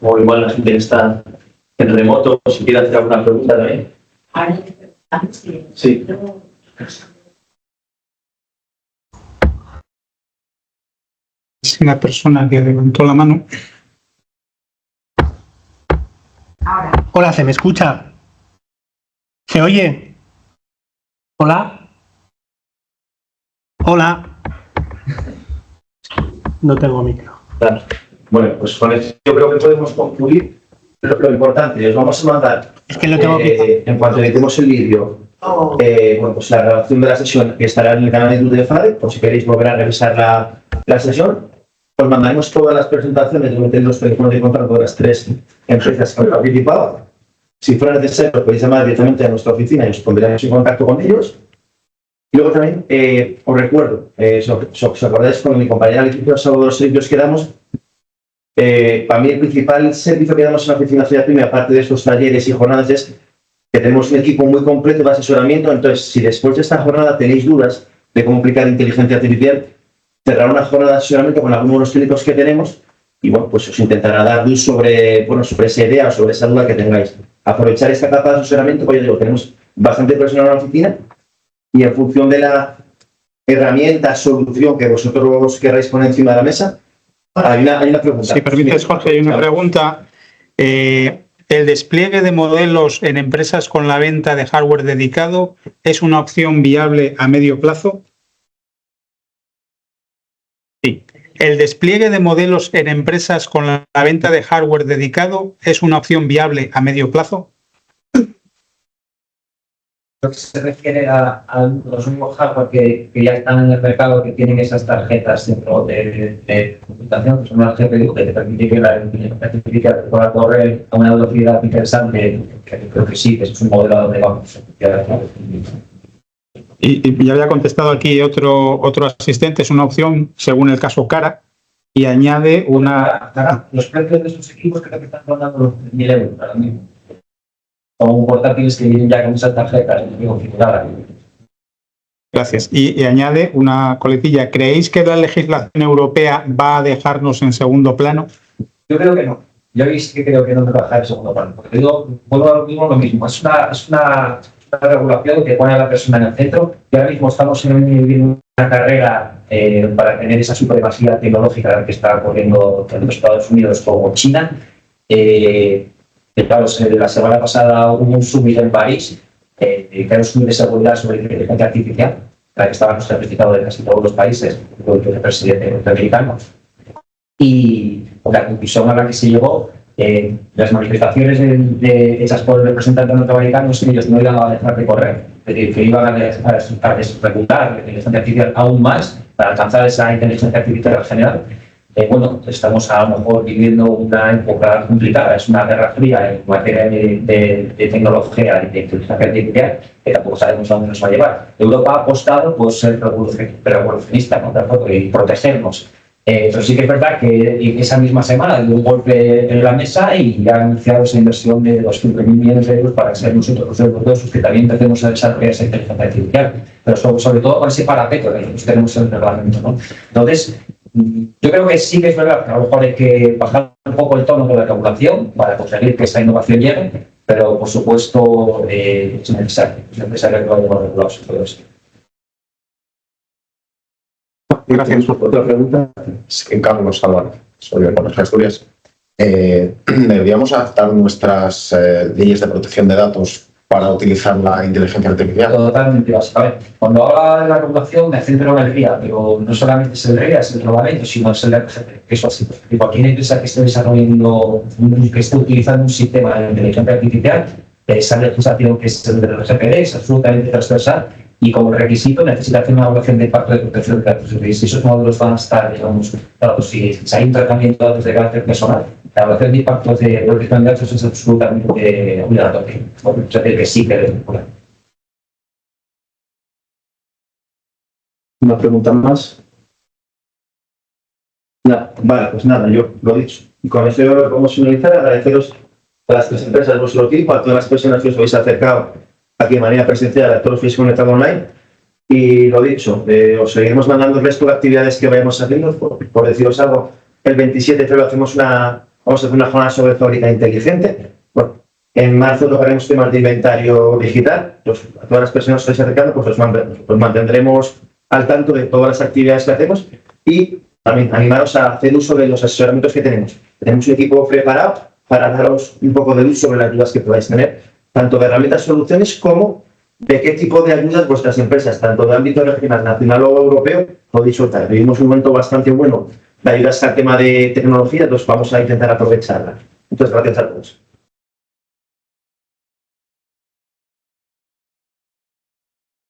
O igual la gente que está en remoto, si quiere hacer alguna pregunta también. Sí. Sí, la persona que levantó la mano. Hola, ¿se me escucha? ¿Se oye? ¿Hola? ¿Hola? No tengo micro. Claro. Bueno, pues con esto yo creo que podemos concluir lo importante. Os vamos a mandar, Es que lo tengo en cuanto editemos el vídeo, bueno, pues la grabación de la sesión que estará en el canal de YouTube de FADE, por si queréis volver a revisar la sesión. Os mandaremos todas las presentaciones de los teléfonos de contacto de las 3 empresas que han participado. Si fuera necesario, podéis llamar directamente a nuestra oficina y os pondremos en contacto con ellos. Y luego también os recuerdo, si os acordáis con mi compañera Leticia sobre los servicios que damos, para mí el principal servicio que damos en la oficina Ciudad Pyme, aparte de estos talleres y jornadas, es que tenemos un equipo muy completo de asesoramiento. Entonces, si después de esta jornada tenéis dudas de cómo aplicar inteligencia artificial, cerrar una jornada de asesoramiento con algunos de los técnicos que tenemos y, bueno, pues os intentará dar luz sobre esa idea o sobre esa duda que tengáis. Aprovechar esta capa de asesoramiento, pues yo digo, tenemos bastante personal en la oficina y en función de la herramienta, solución que vosotros queráis poner encima de la mesa. Hay una pregunta. Si permites, Jorge, hay una pregunta. ¿El despliegue de modelos en empresas con la venta de hardware dedicado es una opción viable a medio plazo? Sí. ¿El despliegue de modelos en empresas con la venta de hardware dedicado es una opción viable a medio plazo? Lo que se refiere a los nuevos hardware que ya están en el mercado, que tienen esas tarjetas dentro de computación, que son las GPU, que te permite que la inteligencia artificial pueda correr a una velocidad interesante, que creo que sí, que es un modelo a donde vamos. Y ya había contestado aquí otro asistente, es una opción según el caso cara, y añade una... Los precios de estos equipos creo que están rondando los 1.000 euros ahora mismo. Son portátiles que vienen ya con esas tarjetas configuradas. Gracias. Y añade una coletilla. ¿Creéis que la legislación europea va a dejarnos en segundo plano? Yo creo que no. Yo sí que creo que no me va a dejar en segundo plano. Porque digo, vuelvo a lo mismo. Es una regulación que pone a la persona en el centro. Y ahora mismo estamos en una carrera para tener esa supremacía tecnológica que está ocurriendo tanto en Estados Unidos como China. Claro, la semana pasada hubo un summit en París, que era un summit de seguridad sobre inteligencia artificial, la que estaba certificado de casi todos los países, incluido el presidente norteamericano. Y la conclusión a la que se llegó, las manifestaciones hechas por el representante norteamericano es que ellos no iban a dejar de correr, es decir, que iban a desregular la inteligencia artificial aún más para alcanzar esa inteligencia artificial general. Bueno, estamos a lo mejor viviendo una época complicada, es una guerra fría en materia de tecnología y de inteligencia artificial, que tampoco sabemos a dónde nos va a llevar. Europa ha apostado por ser revolucionista, ¿no? Y protegernos. Pero sí que es verdad que esa misma semana dio un golpe en la mesa y ha anunciado esa inversión de 200.000 millones de euros para ser nosotros los europeos que también empecemos a desarrollar esa inteligencia artificial, pero sobre todo con ese parapeto que nosotros tenemos en el reglamento, ¿no? Entonces, yo creo que sí que es verdad que a lo mejor hay que bajar un poco el tono de la regulación para conseguir que esta innovación llegue, pero por supuesto es necesario que lo hayamos regulado todo esto. Gracias. Otra pregunta. En Carlos Álvaro, soy de Conejo Asturias. ¿Deberíamos adaptar nuestras leyes de protección de datos para utilizar la inteligencia artificial? Totalmente, básicamente. Cuando habla de la regulación me centro en el RIA, pero no solamente es el RIA, es el reglamento, sino es el RGPD. Eso así. Cualquier empresa que esté desarrollando, que esté utilizando un sistema de inteligencia artificial, esa legislación que es el del RGPD es absolutamente transversal y como requisito necesita hacer una evaluación de impacto de protección de datos. Si esos módulos van a estar, digamos, dados, si hay un tratamiento de datos de carácter personal, la evaluación de impacto de protección de datos es absolutamente obligatoria. Es decir, que sí que debe regular. ¿Una pregunta más? No, vale, pues nada, yo lo he dicho. Y con eso lo vamos a finalizar. Agradeceros a las tres empresas vuestro tiempo, a todas las personas que os habéis acercado aquí de manera presencial, a todos los que habéis conectado online. Y lo dicho, os seguiremos mandando el resto de actividades que vayamos haciendo. Por deciros algo, el 27 de febrero vamos a hacer una jornada sobre fábrica inteligente. Bueno, en marzo tocaremos temas de inventario digital. Pues, a todas las personas que os estáis acercando, pues os mantendremos al tanto de todas las actividades que hacemos y también animaros a hacer uso de los asesoramientos que tenemos. Tenemos un equipo preparado para daros un poco de luz sobre las dudas que podáis tener, tanto de herramientas, soluciones, como de qué tipo de ayudas vuestras empresas, tanto de ámbito regional, nacional o europeo, podéis soltar. Vivimos un momento bastante bueno de ayudas al tema de tecnología, entonces vamos a intentar aprovecharla. Muchas gracias a todos.